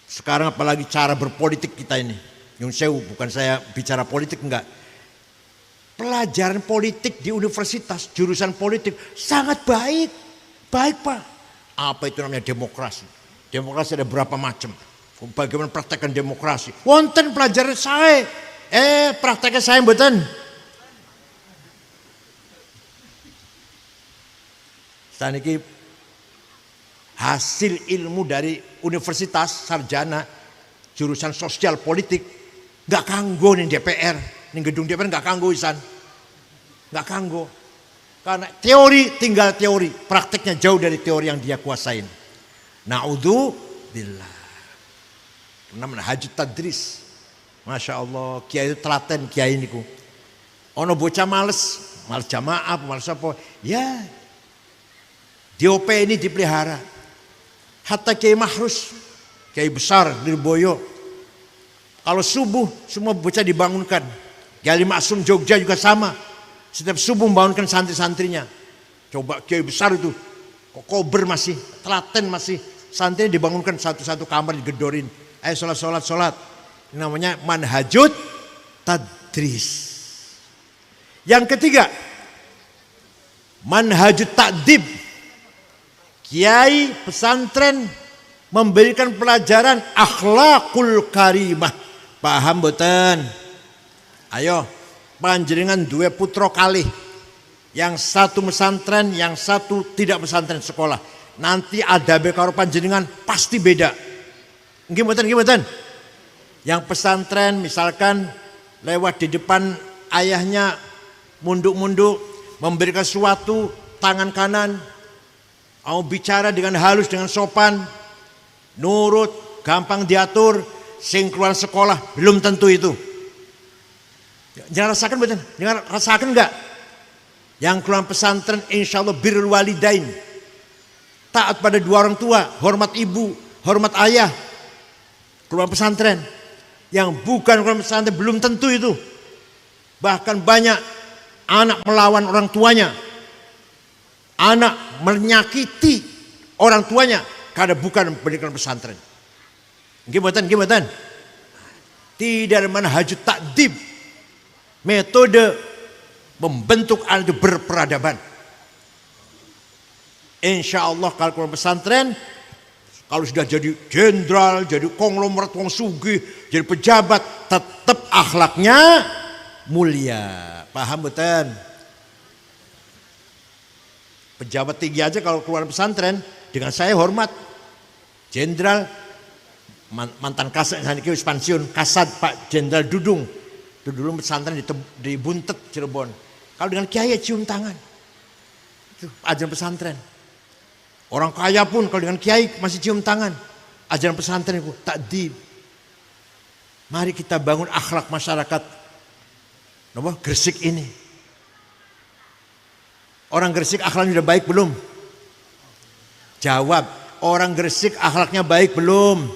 Speaker 1: Sekarang apalagi cara berpolitik kita ini. Nyun sewu, bukan saya bicara politik, enggak. Pelajaran politik di universitas, jurusan politik sangat baik. Baik Pak. Apa itu namanya demokrasi? Demokrasi ada berapa macam? Bagaimana praktekkan demokrasi? Wonten pelajaran saya. Prakteknya saya mboten. Saniki hasil ilmu dari universitas sarjana jurusan sosial politik nggak kanggo nih DPR, nih gedung DPR nggak kanggo isan, nggak kanggo karena teori tinggal teori, prakteknya jauh dari teori yang dia kuasain. Naudzubillah. Namanya hajut tadris, Masya Allah, kiai itu telaten kiai niku. Ono bocah males jamaah, males apa? Ya. DOP ini dipelihara. Hatta Kiai Mahrus, Kiai besar di Boyo. Kalau subuh semua bocah dibangunkan. Kiai Maksum Jogja juga sama. Setiap subuh membangunkan santri-santrinya. Coba Kiai besar itu, kok kober masih, telaten masih. Santrinya dibangunkan satu-satu kamar digedorin. Ayo sholat. Ini namanya manhajut tadris. Yang ketiga, manhajut ta'dib. Kiai pesantren memberikan pelajaran akhlakul karimah. Paham boten? Ayo, panjenengan dua putra kalih. Yang satu pesantren, yang satu tidak pesantren sekolah. Nanti adabe karo panjenengan pasti beda. Nggih mboten? Yang pesantren misalkan lewat di depan ayahnya munduk-munduk memberikan sesuatu tangan kanan. Mau bicara dengan halus, dengan sopan, nurut, gampang diatur. Sing keluar sekolah belum tentu itu. Jangan rasakan betul, jangan rasakan enggak? Yang keluar pesantren insya Allah birrul walidain, taat pada dua orang tua, hormat ibu, hormat ayah. Keluar pesantren, yang bukan keluar pesantren belum tentu itu. Bahkan banyak anak melawan orang tuanya. Anak menyakiti orang tuanya karena bukan pendidikan pesantren. Gimana? Tidak ada manhajut ta'dib. Metode membentuk anak itu berperadaban. Insya Allah kalau pesantren, Kalau sudah jadi jenderal, jadi konglomerat wong sugih, jadi pejabat, tetap akhlaknya mulia. Paham betul? Pejabat tinggi aja kalau keluar pesantren dengan saya hormat. Jenderal mantan kasat saniki wis pensiun, kasat Pak Jenderal Dudung. Itu dulu pesantren di Buntet Cirebon. Kalau dengan kiai cium tangan. Itu ajaran pesantren. Orang kaya pun kalau dengan kiai masih cium tangan. Ajaran pesantren itu takdim. Mari kita bangun akhlak masyarakat Gresik ini. Orang Gresik akhlaknya sudah baik belum? Jawab, orang Gresik akhlaknya baik belum?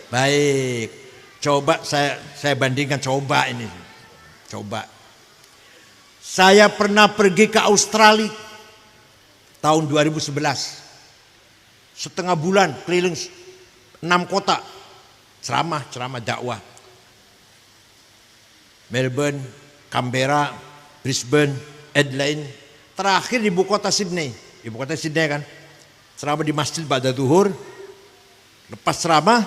Speaker 1: Baik. Coba saya bandingkan, coba ini. Coba. Saya pernah pergi ke Australia tahun 2011. Setengah bulan keliling 6 kota. Ceramah dakwah. Melbourne, Canberra, Brisbane, Adelaide. Terakhir di ibu kota Sydney. Ibu kota Sydney kan. Ceramah di masjid pada zuhur. Lepas ceramah,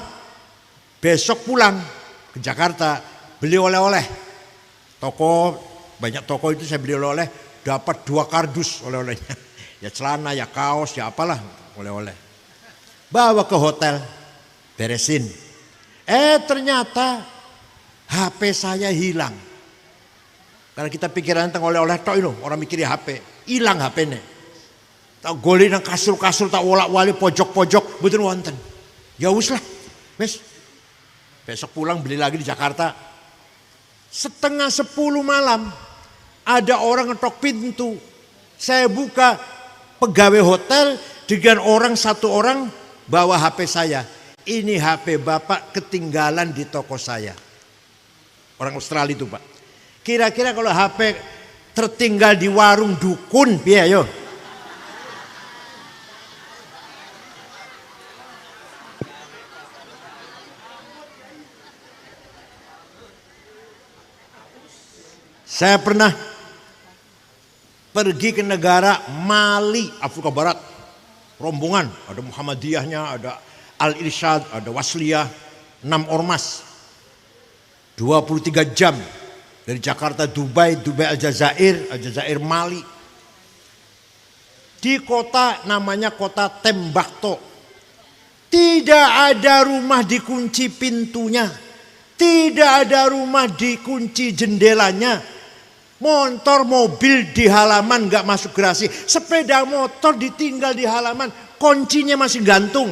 Speaker 1: besok pulang ke Jakarta. Beli oleh-oleh. Toko, banyak toko itu saya beli oleh-oleh. Dapat 2 kardus oleh-olehnya. Ya celana, ya kaos, ya apalah oleh-oleh. Bawa ke hotel, beresin. Ternyata HP saya hilang. Karena kita pikiran tentang oleh-oleh tok itu, orang mikirnya HP. Hilang HP-nya. Tak golin nang kasur-kasur, tak wolak-wali pojok-pojok, betul wonten. Ya wis lah. Wis. Besok pulang beli lagi di Jakarta. Setengah 10 malam ada orang ngetok pintu. Saya buka, pegawai hotel dengan satu orang bawa HP saya. Ini HP Bapak ketinggalan di toko saya. Orang Australia itu Pak. Kira-kira kalau HP tertinggal di warung dukun, piye yo? Saya pernah pergi ke negara Mali, Afrika Barat. Rombongan, ada Muhammadiyahnya, ada Al-Irsyad, ada Wasliyah, 6 ormas. 23 jam dari Jakarta, Dubai Aljazair, Mali. Di kota namanya kota Tembakto. Tidak ada rumah dikunci pintunya. Tidak ada rumah dikunci jendelanya. Motor, mobil di halaman gak masuk gerasi. Sepeda motor ditinggal di halaman, kuncinya masih gantung.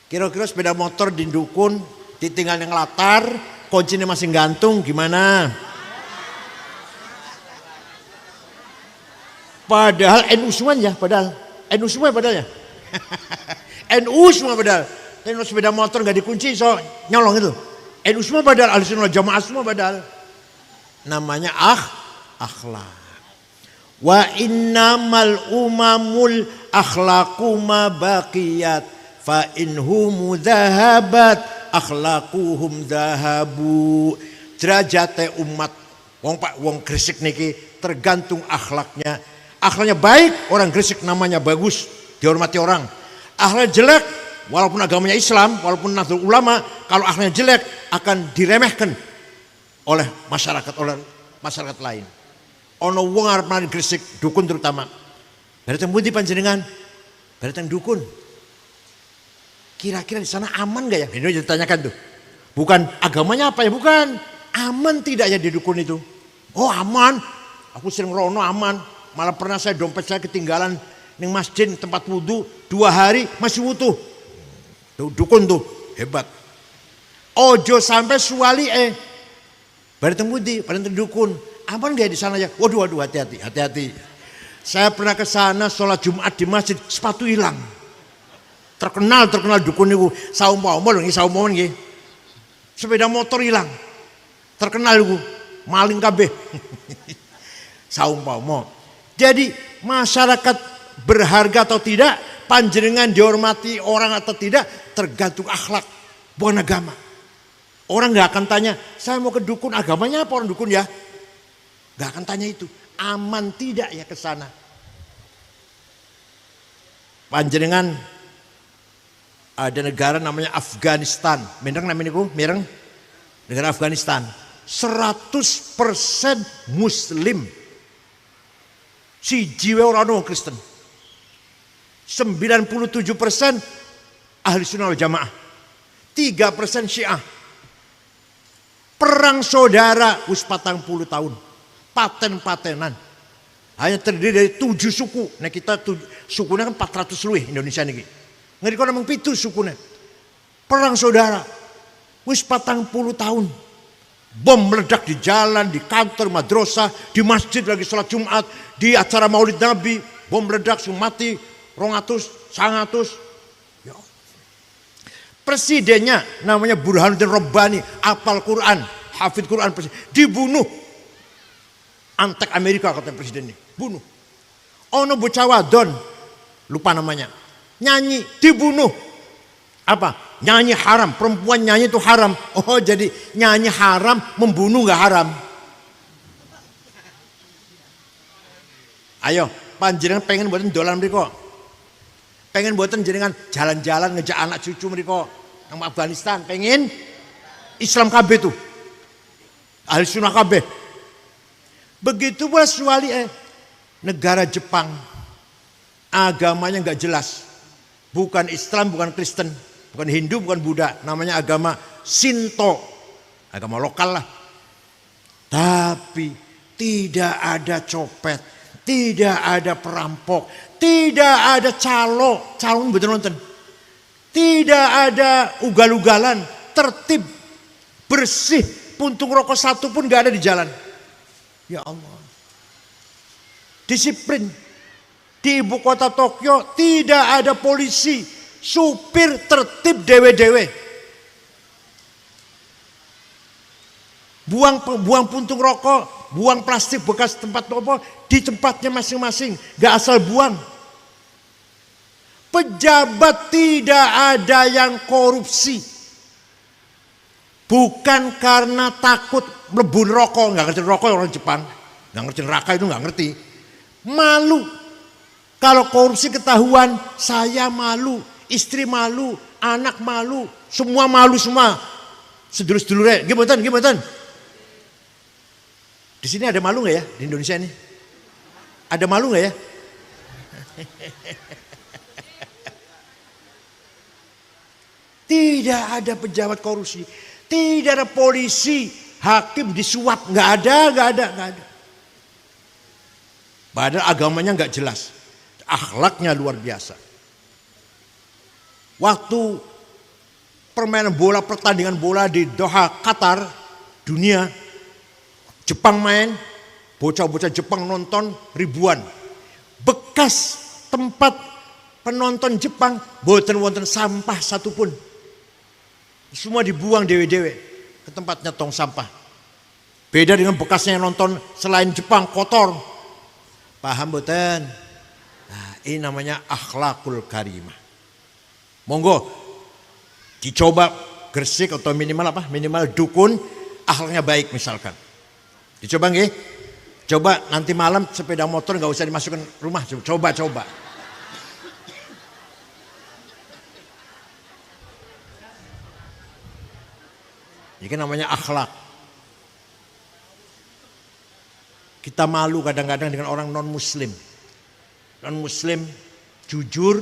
Speaker 1: Kira-kira sepeda motor di dukun ditinggal yang latar, kuncinya masih gantung, gimana? Padahal NU semua ya, padahal NU semua padahal ya. NU semua padahal. Tapi sepeda motor gak dikunci, so nyolong itu. NU semua padahal, Ahlussunnah Jamaah semua padahal. Namanya akhlak. Wa innamal umamul akhlaqu ma baqiyat fa inhum dhahabat akhlaquhum dhahabu. Derajate umat wong Gresik niki tergantung akhlaknya. Akhlaknya baik, orang Gresik namanya bagus, dihormati orang. Akhlaknya jelek, walaupun agamanya Islam, walaupun Nahdlatul Ulama, kalau akhlaknya jelek akan diremehkan oleh masyarakat lain. Ono wong arep nang Gresik, dukun terutama. Bareng pundi panjenengan? Bareng dukun. Kira-kira di sana aman gak ya? Ini ditanyakan tuh. Bukan agamanya apa ya, bukan. Aman tidak ya di dukun itu? Oh aman. Aku sering rono aman. Malah pernah dompet saya ketinggalan ning masjid tempat wudhu 2 hari masih utuh. Tuh dukun tuh hebat. Ojo sampai suwali bareng budi, bareng dukun. Aman gak di sana ya? Waduh, hati-hati. Saya pernah ke sana sholat Jumat di masjid, sepatu hilang. Terkenal dukun itu. Saumpama nggih. Sepeda motor hilang. Terkenal itu, maling kabeh. Saumpama. Jadi masyarakat berharga atau tidak, panjenengan dihormati orang atau tidak, tergantung akhlak, bukan agama. Orang gak akan tanya, saya mau ke dukun, agamanya apa orang dukun ya? Gak akan tanya itu. Aman tidak ya ke sana? Panjenengan Ada negara namanya Afghanistan. Mireng namanya niku, mireng. Negara Afghanistan 100% Muslim. Siji wae ora ono Kristen. 97% ahli sunnah wal jamaah. 3% Syiah. Perang saudara wis 40 tahun. Paten-patenan. Hanya terdiri dari 7 suku. Nah kita sukunya kan 400 luwih Indonesia niki. Ngeri kono mung 7 sukune. Perang saudara. Wis 40 tahun. Bom meledak di jalan, di kantor, madrasah, di masjid lagi sholat Jumat, di acara Maulid Nabi, bom meledak, mati 200, 100. Ya. Presidennya namanya Burhanuddin Rabbani, apal Quran, hafid Quran, dibunuh. Antek Amerika kata presiden ini, bunuh. Ono bocah wadon, lupa namanya, nyanyi, dibunuh. Apa? Nyanyi haram, perempuan nyanyi itu haram. Oh jadi nyanyi haram, membunuh nggak haram. Ayo, panjenengan pengen buatin dolan mriko. Pengen buatin jenengan jalan-jalan ngejak anak cucu mriko nang Afghanistan, pengen Islam kabeh tuh. Ahli sunnah kabeh. Begitu pula suali negara Jepang. Agamanya nggak jelas. Bukan Islam, bukan Kristen. Bukan Hindu, bukan Buddha, namanya agama Shinto, agama lokal lah. Tapi tidak ada copet, tidak ada perampok, tidak ada calon betul nonton. Tidak ada ugal-ugalan, tertib, bersih, puntung rokok satu pun gak ada di jalan. Ya Allah. Disiplin. Di ibu kota Tokyo tidak ada polisi, supir tertib dewe-dewe. Buang puntung rokok, buang plastik bekas tempat rokok di tempatnya masing-masing, gak asal buang. Pejabat tidak ada yang korupsi. Bukan karena takut mlebu rokok, gak ngerti rokok orang Jepang, gak ngerti neraka itu gak ngerti. Malu. Kalau korupsi ketahuan, saya malu, istri malu, anak malu, semua malu semua. Sedulur-sedulurnya, gimana? Di sini ada malu nggak ya di Indonesia ini? Ada malu nggak ya? Tidak ada pejabat korupsi, tidak ada polisi, hakim disuap, nggak ada. Padahal agamanya nggak jelas. Akhlaknya luar biasa. Waktu permainan bola, pertandingan bola di Doha, Qatar, dunia, Jepang main, bocah-bocah Jepang nonton ribuan. Bekas tempat penonton Jepang, boten wonten sampah satupun. Semua dibuang dewe-dewe ke tempatnya tong sampah. Beda dengan bekasnya yang nonton selain Jepang, kotor. Paham boten? Nah, ini namanya akhlakul karimah. Monggo dicoba Gresik atau minimal dukun akhlaknya baik misalkan. Dicoba nggih? Coba nanti malam sepeda motor nggak usah dimasukkan rumah, coba. Ini namanya akhlak. Kita malu kadang-kadang dengan orang non muslim. Non muslim jujur,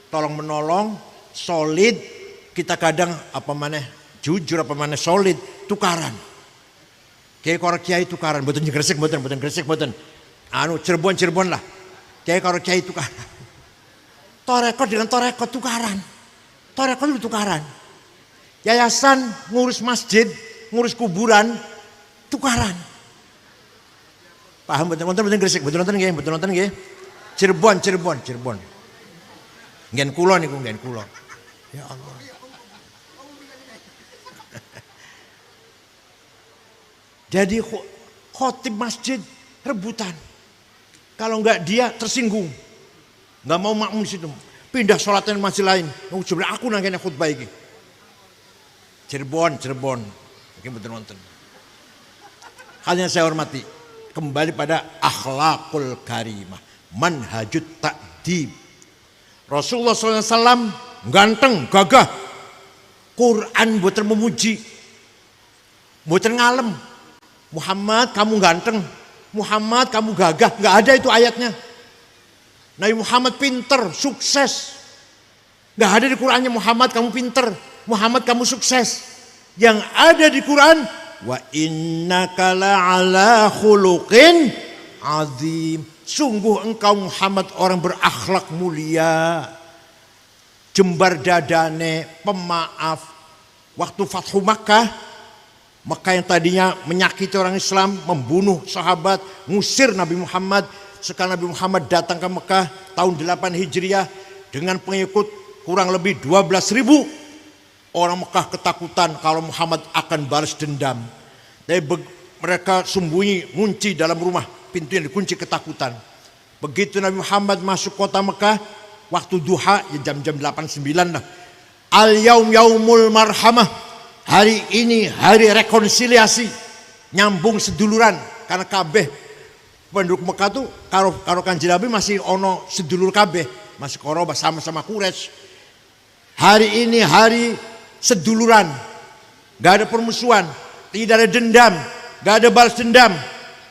Speaker 1: tolong menolong, solid. Kita kadang jujur solid, tukaran. Kayak karo kiai tukaran, boten Gresik boten. Cirebon lah. Kayak karo kiai tukaran. Torekot dengan torekot tukaran. Torekot itu tukaran. Yayasan ngurus masjid, ngurus kuburan, tukaran. Paham boten Gresik, boten nonton nggih. Cirebon. Ngen kula niku, ngen kula. Ya Allah. Jadi khotib masjid rebutan. Kalau enggak dia tersinggung. Enggak mau makmum di situ. Pindah sholatnya masjid lain. Sebenarnya aku nangkene khutbah iki. Cirebon. Mungkin betul nonton. Hal yang saya hormati. Kembali pada akhlakul karimah. Manhajut ta'dib. Rasulullah SAW ganteng, gagah. Quran mboten memuji. Mboten ngalem. Muhammad kamu ganteng, Muhammad kamu gagah, nggak ada itu ayatnya. Nabi Muhammad pinter, sukses. Nggak ada di Qurannya Muhammad kamu pinter, Muhammad kamu sukses. Yang ada di Quran, wa innaka la'ala khuluqin azim. Sungguh engkau Muhammad orang berakhlak mulia. Jembar dadane, pemaaf. Waktu Fathu Makkah, Mekah yang tadinya menyakiti orang Islam, membunuh sahabat, ngusir Nabi Muhammad. Sekarang Nabi Muhammad datang ke Mekah tahun 8 Hijriah dengan pengikut kurang lebih 12.000. Orang Mekah ketakutan kalau Muhammad akan balas dendam. Tapi mereka sembunyi, ngunci dalam rumah, pintunya dikunci ketakutan. Begitu Nabi Muhammad masuk kota Mekah, waktu duha, ya jam-jam 8-9 lah. Al-yaum yaumul marhamah. Hari ini hari rekonsiliasi, nyambung seduluran, karena kabeh penduduk Mekah tuh karo Kanjeng Nabi masih ono sedulur kabeh, masih koroba sama-sama Quraisy. Hari ini hari seduluran, gak ada permusuhan, tidak ada dendam, gak ada balas dendam.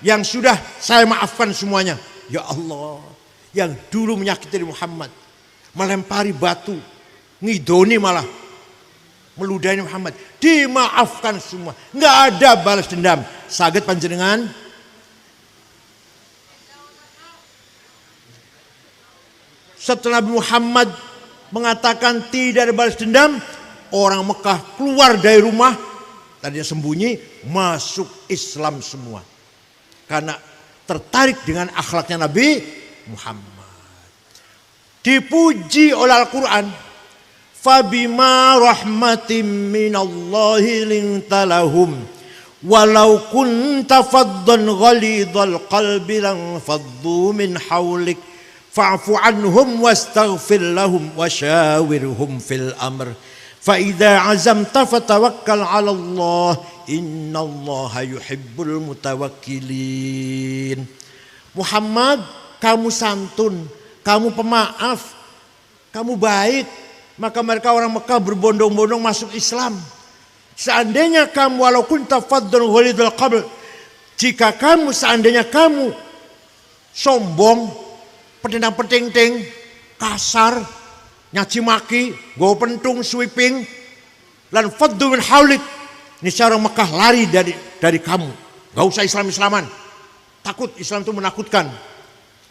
Speaker 1: Yang sudah saya maafkan semuanya. Ya Allah, yang dulu menyakiti Muhammad, melempari batu, ngidoni malah meludahi Muhammad, dimaafkan semua, nggak ada balas dendam. Saged panjenengan setelah Nabi Muhammad mengatakan tidak ada balas dendam, orang Mekah keluar dari rumah, tadinya sembunyi, masuk Islam semua, karena tertarik dengan akhlaknya Nabi Muhammad. Dipuji oleh Al-Quran, fabima rahmatin minallahi linta lahum walau kunta faddan ghalidhal qalbi lan faddu min hawlik fa'fu anhum wastaghfir lahum washawirhum fil amr fa idza azamta fatawakkal 'ala Allah innallaha yuhibbul mutawakkilin. Muhammad, kamu santun, kamu pemaaf, kamu baik. Maka mereka orang Mekah berbondong-bondong masuk Islam. Seandainya kamu walaupun tafadhal ghalidul qalb, jika kamu seandainya kamu sombong, petendang-petengteng, kasar, nyaci maki, go pentung, sweeping, lan faddu min haulik, ini orang Mekah lari dari kamu. Gak usah Islam-Islaman. Takut, Islam itu menakutkan.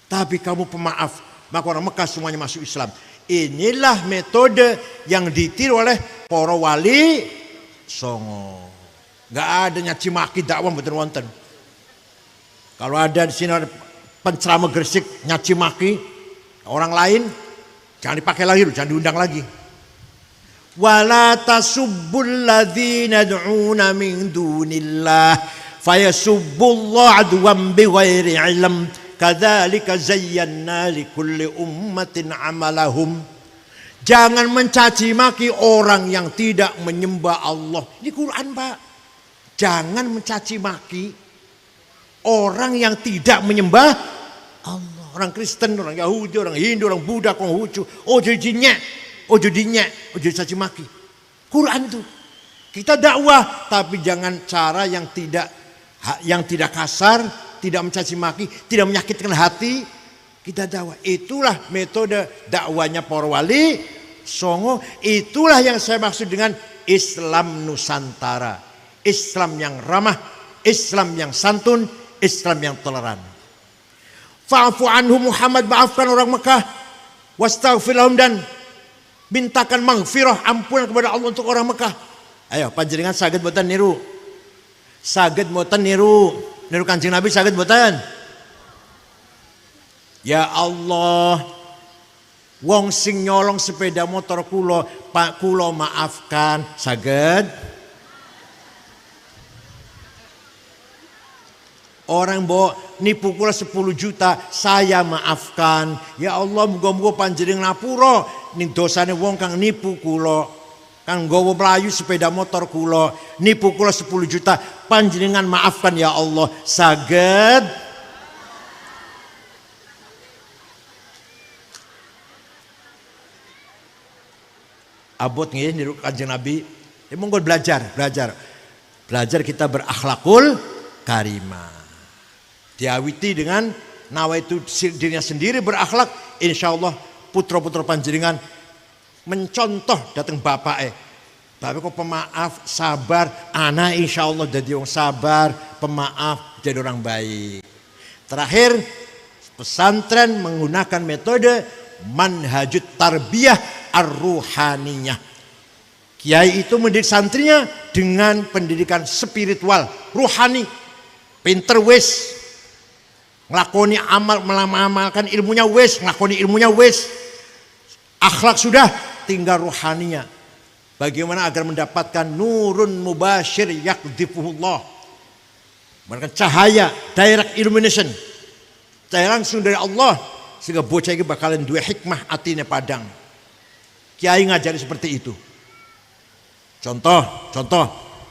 Speaker 1: Tapi kamu pemaaf, maka orang Mekah semuanya masuk Islam. Inilah metode yang ditiru oleh para wali songo. Gak ada nyaci maki dakwah mboten wonten. Kalau ada di sini ada penceramah Gresik nyaci maki orang lain, jangan dipakai lagi, jangan diundang lagi. Wala tasubbul ladzina yad'una min dunillah fayasubbullah adwan bighairi ilm. Kadzalika zayyana likulli ummatin amalahum. Jangan mencaci maki orang yang tidak menyembah Allah. Ini Quran, Pak. Jangan mencaci maki orang yang tidak menyembah Allah. Orang Kristen, orang Yahudi, orang Hindu, orang Buddha, Konghucu. Ojo dinyek, ojo dicaci maki. Quran itu. Kita dakwah, tapi jangan cara yang tidak kasar, tidak mencaci maki, tidak menyakitkan hati. Kita dakwah. Itulah metode dakwanya para wali songo. Itulah yang saya maksud dengan Islam Nusantara. Islam yang ramah, Islam yang santun, Islam yang toleran. Fa'fu anhum, Muhammad maafkan orang Mekah, wastaghfir lahum, dan mintakan maghfirah, ampunan kepada Allah untuk orang Mekah. Ayo panjenengan saged boten niru. Saged boten niru Kanjeng Nabi, saged boten? Ya Allah, wong sing nyolong sepeda motor kula, Pak kula maafkan, saged? Orang bawa nipu kula 10 juta, saya maafkan. Ya Allah, muga-muga panjenengan ngapura ning dosane wong kang nipu kula, kang nggawa mlayu sepeda motor kula, nipu kula 10 juta, panjenengan maafkan ya Allah. Saged? abot nggih niru Kanjeng Nabi. Monggo belajar kita berakhlakul karimah. Diawiti dengan nawaitu dirinya sendiri berakhlak, insyaallah putra-putra panjenengan mencontoh datang bapak kok pemaaf, sabar, anak insyaallah jadi orang sabar, pemaaf, jadi orang baik. Terakhir, pesantren menggunakan metode manhajut tarbiyah ar-ruhaniyah. Kiai itu mendidik santrinya dengan pendidikan spiritual, ruhani, pinter wis, ngelakoni amal, mengamalkan ilmunya wis, ngelakoni ilmunya wis, akhlak sudah, tinggal ruhaninya. Bagaimana agar mendapatkan nurun mubashir yakdifuhullah, mendapatkan cahaya, direct illumination, cahaya langsung dari Allah, sehingga bocah ini bakalan dua hikmah atine padang. Kiai ngajari seperti itu. Contoh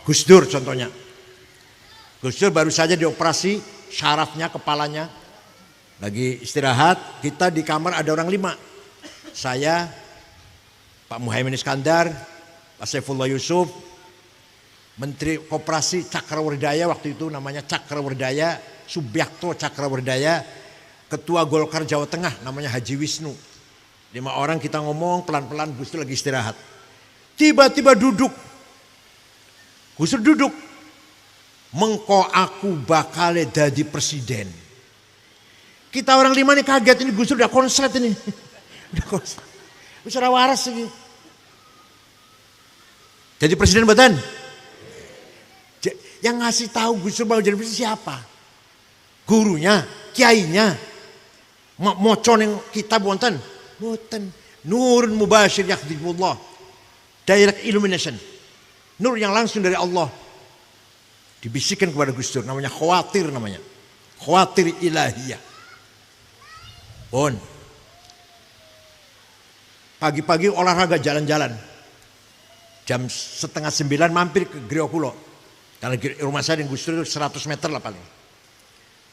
Speaker 1: Gus Dur contohnya. Gus Dur baru saja dioperasi syarafnya, kepalanya. Lagi istirahat, kita di kamar ada orang 5. Saya, Pak Muhaimin Iskandar, Pak Saifullah Yusuf, Menteri Koperasi Cakrawardaya waktu itu namanya Cakrawardaya, Subyakto Cakrawardaya, Ketua Golkar Jawa Tengah namanya Haji Wisnu. 5 orang kita ngomong pelan-pelan, Gus Dur lagi istirahat. Tiba-tiba Gus Dur duduk. Mengko aku bakal jadi presiden. Kita orang 5 ini kaget, ini Gus Dur udah konslet ini. Udah konslet. Udah waras ini. Jadi presiden betul. Yang ngasih tahu Gus Dur mau jadi presiden siapa? Gurunya, kiainya. Mocon yang kitab wonten. Boten. Nurun mubashir yakdibullah. Direct illumination. Nur yang langsung dari Allah. Dibisikkan kepada Gus Dur. Namanya khawatir namanya. Khawatir ilahiyah. Pun. Pagi-pagi olahraga jalan-jalan. Jam 8:30 mampir ke Griya Kulo. Karena rumah saya di Gus Dur 100 meter lah paling.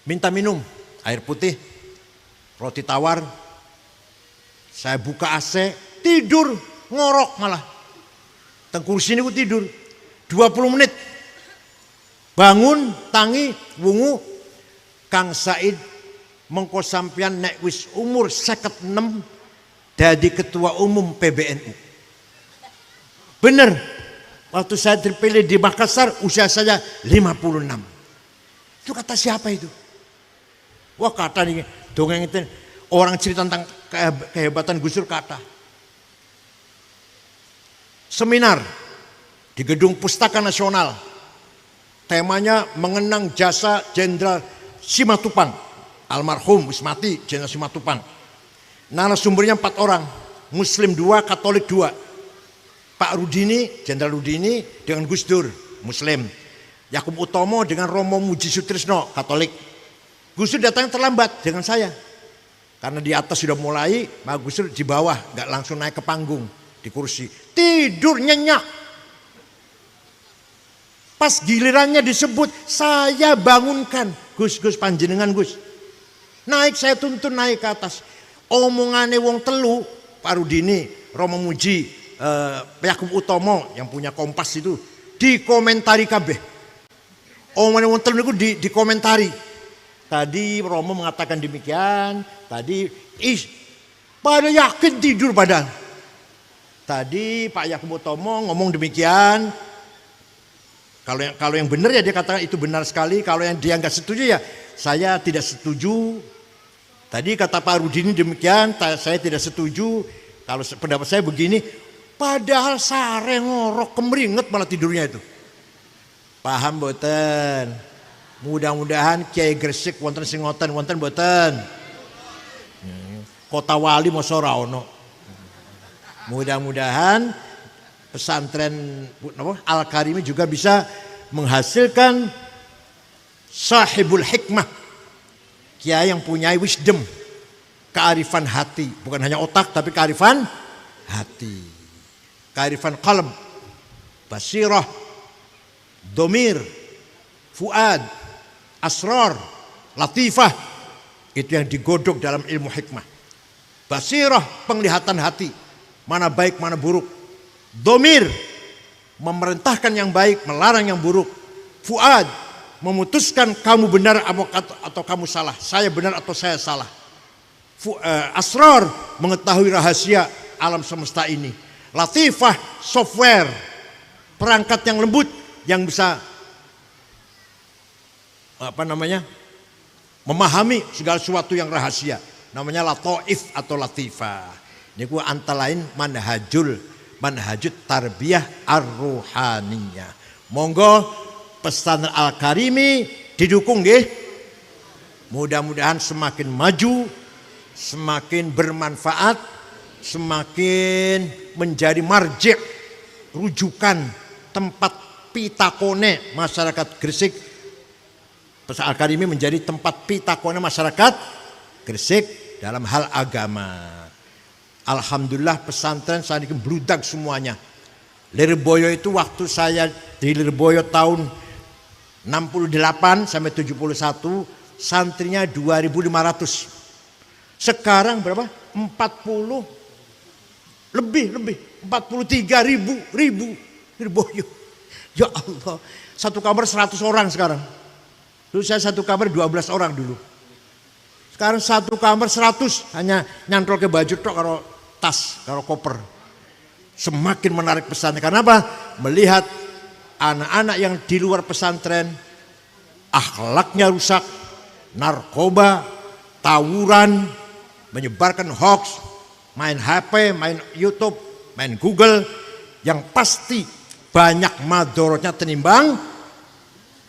Speaker 1: Minta minum. Air putih. Roti tawar. Saya buka AC. Tidur. Ngorok malah. Teng kursi ini tidur 20 menit. Bangun, tangi, wungu. Kang Said mengko sampeyan nek wis umur 56 dadi ketua umum PBNU. Bener. Waktu saya terpilih di Makassar usia saya 56. Itu kata siapa itu? Wah kata nih dongeng itu orang cerita tentang kehebatan Gus Dur kata. Seminar di Gedung Pustaka Nasional. Temanya mengenang jasa Jenderal Simatupang. Almarhum wis mati Jenderal Simatupang. Narasumbernya 4 orang. Muslim 2, Katolik 2. Pak Rudini, Jenderal Rudini dengan Gus Dur, Muslim. Yakub Utomo dengan Romo Muji Sutrisno, Katolik. Gus Dur datang terlambat dengan saya. Karena di atas sudah mulai, Pak Gus Dur di bawah, gak langsung naik ke panggung. Di kursi tidur nyenyak. Pas gilirannya disebut saya bangunkan, Gus panjenengan Gus. Naik saya tuntun naik ke atas. Omongane wong telu, Pak Rudini, Romo Muji, Yakub Utomo yang punya Kompas itu dikomentari kabeh. Omongane wong telu itu dikomentari. Tadi Romo mengatakan demikian, tadi pada yakin tidur padahal. Tadi Pak Yakub Utomo ngomong demikian. Kalau yang benar ya dia katakan itu benar sekali. Kalau yang dia nggak setuju ya saya tidak setuju. Tadi kata Pak Rudini demikian, saya tidak setuju. Kalau pendapat saya begini. Padahal sare ngorok kemeringet malah tidurnya itu. Paham boten? Mudah-mudahan Kiai Gresik wonten sing ngoten boten. Kota Wali masa ora ono. Mudah-mudahan pesantren Al-Karimi juga bisa menghasilkan sahibul hikmah. Kiai yang punya wisdom, kearifan hati, bukan hanya otak tapi kearifan hati. Kearifan qalb, basirah, domir, fuad, asrar, latifah. Itu yang digodok dalam ilmu hikmah. Basirah, penglihatan hati. Mana baik, mana buruk. Domir, memerintahkan yang baik, melarang yang buruk. Fuad, memutuskan kamu benar atau kamu salah, saya benar atau saya salah. Asrar, mengetahui rahasia alam semesta ini. Latifah, software, perangkat yang lembut yang bisa memahami segala sesuatu yang rahasia. Namanya lataif atau latifah. Ini antara lain manhajut tarbiyah ar-ruhaniyah. Monggo pesantren Al-Karimi didukung nggih. Mudah-mudahan semakin maju, semakin bermanfaat, semakin menjadi marji', rujukan, tempat pitakone masyarakat Gresik. Pesantren Al-Karimi menjadi tempat pitakone masyarakat Gresik dalam hal agama. Alhamdulillah pesantren saat ini bludak semuanya. Lirboyo itu waktu saya di Lirboyo tahun 68 sampai 71, santrinya 2.500. Sekarang berapa? 40 lebih 43 ribu Lirboyo. Ya Allah, satu kamar 100 orang sekarang. Dulu saya satu kamar 12 orang dulu. Sekarang satu kamar 100, hanya nyantol ke baju tok karo tas, karo koper. Semakin menarik pesantren. Karena apa? Melihat anak-anak yang di luar pesantren akhlaknya rusak, narkoba, tawuran, menyebarkan hoax, main HP, main YouTube, main Google, yang pasti banyak madorotnya tenimbang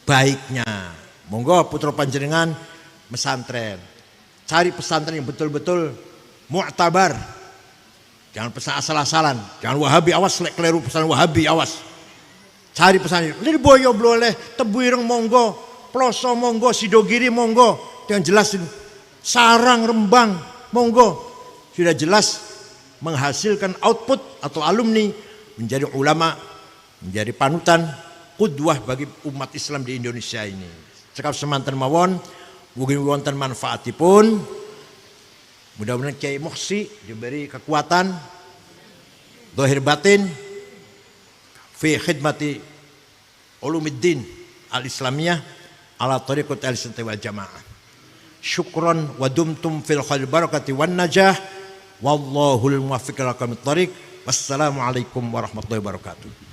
Speaker 1: baiknya. Monggo putra panjenengan pesantren. Cari pesantren yang betul-betul mu'tabar. Jangan pesan asal-asalan. Jangan Wahabi, awas keliru pesan Wahabi, awas. Cari pesantren. Lirboyo boleh, Tebuireng monggo, Ploso monggo, Sidogiri monggo. Yang jelas Sarang, Rembang monggo. Sudah jelas menghasilkan output atau alumni menjadi ulama, menjadi panutan, qudwah bagi umat Islam di Indonesia ini. Cekap semanten mawon, mugi wonten manfaatipun. Mudah-mudahan Kiai Muhsi diberi kekuatan zahir batin fi khidmati ulumiddin al-islamiyah ala tariqat al-sunnah wal jamaah. Syukran wa dumtum fil khair barakati wan najah wallahul muwaffiq ila aqwamit thariq. Wassalamualaikum warahmatullahi wabarakatuh.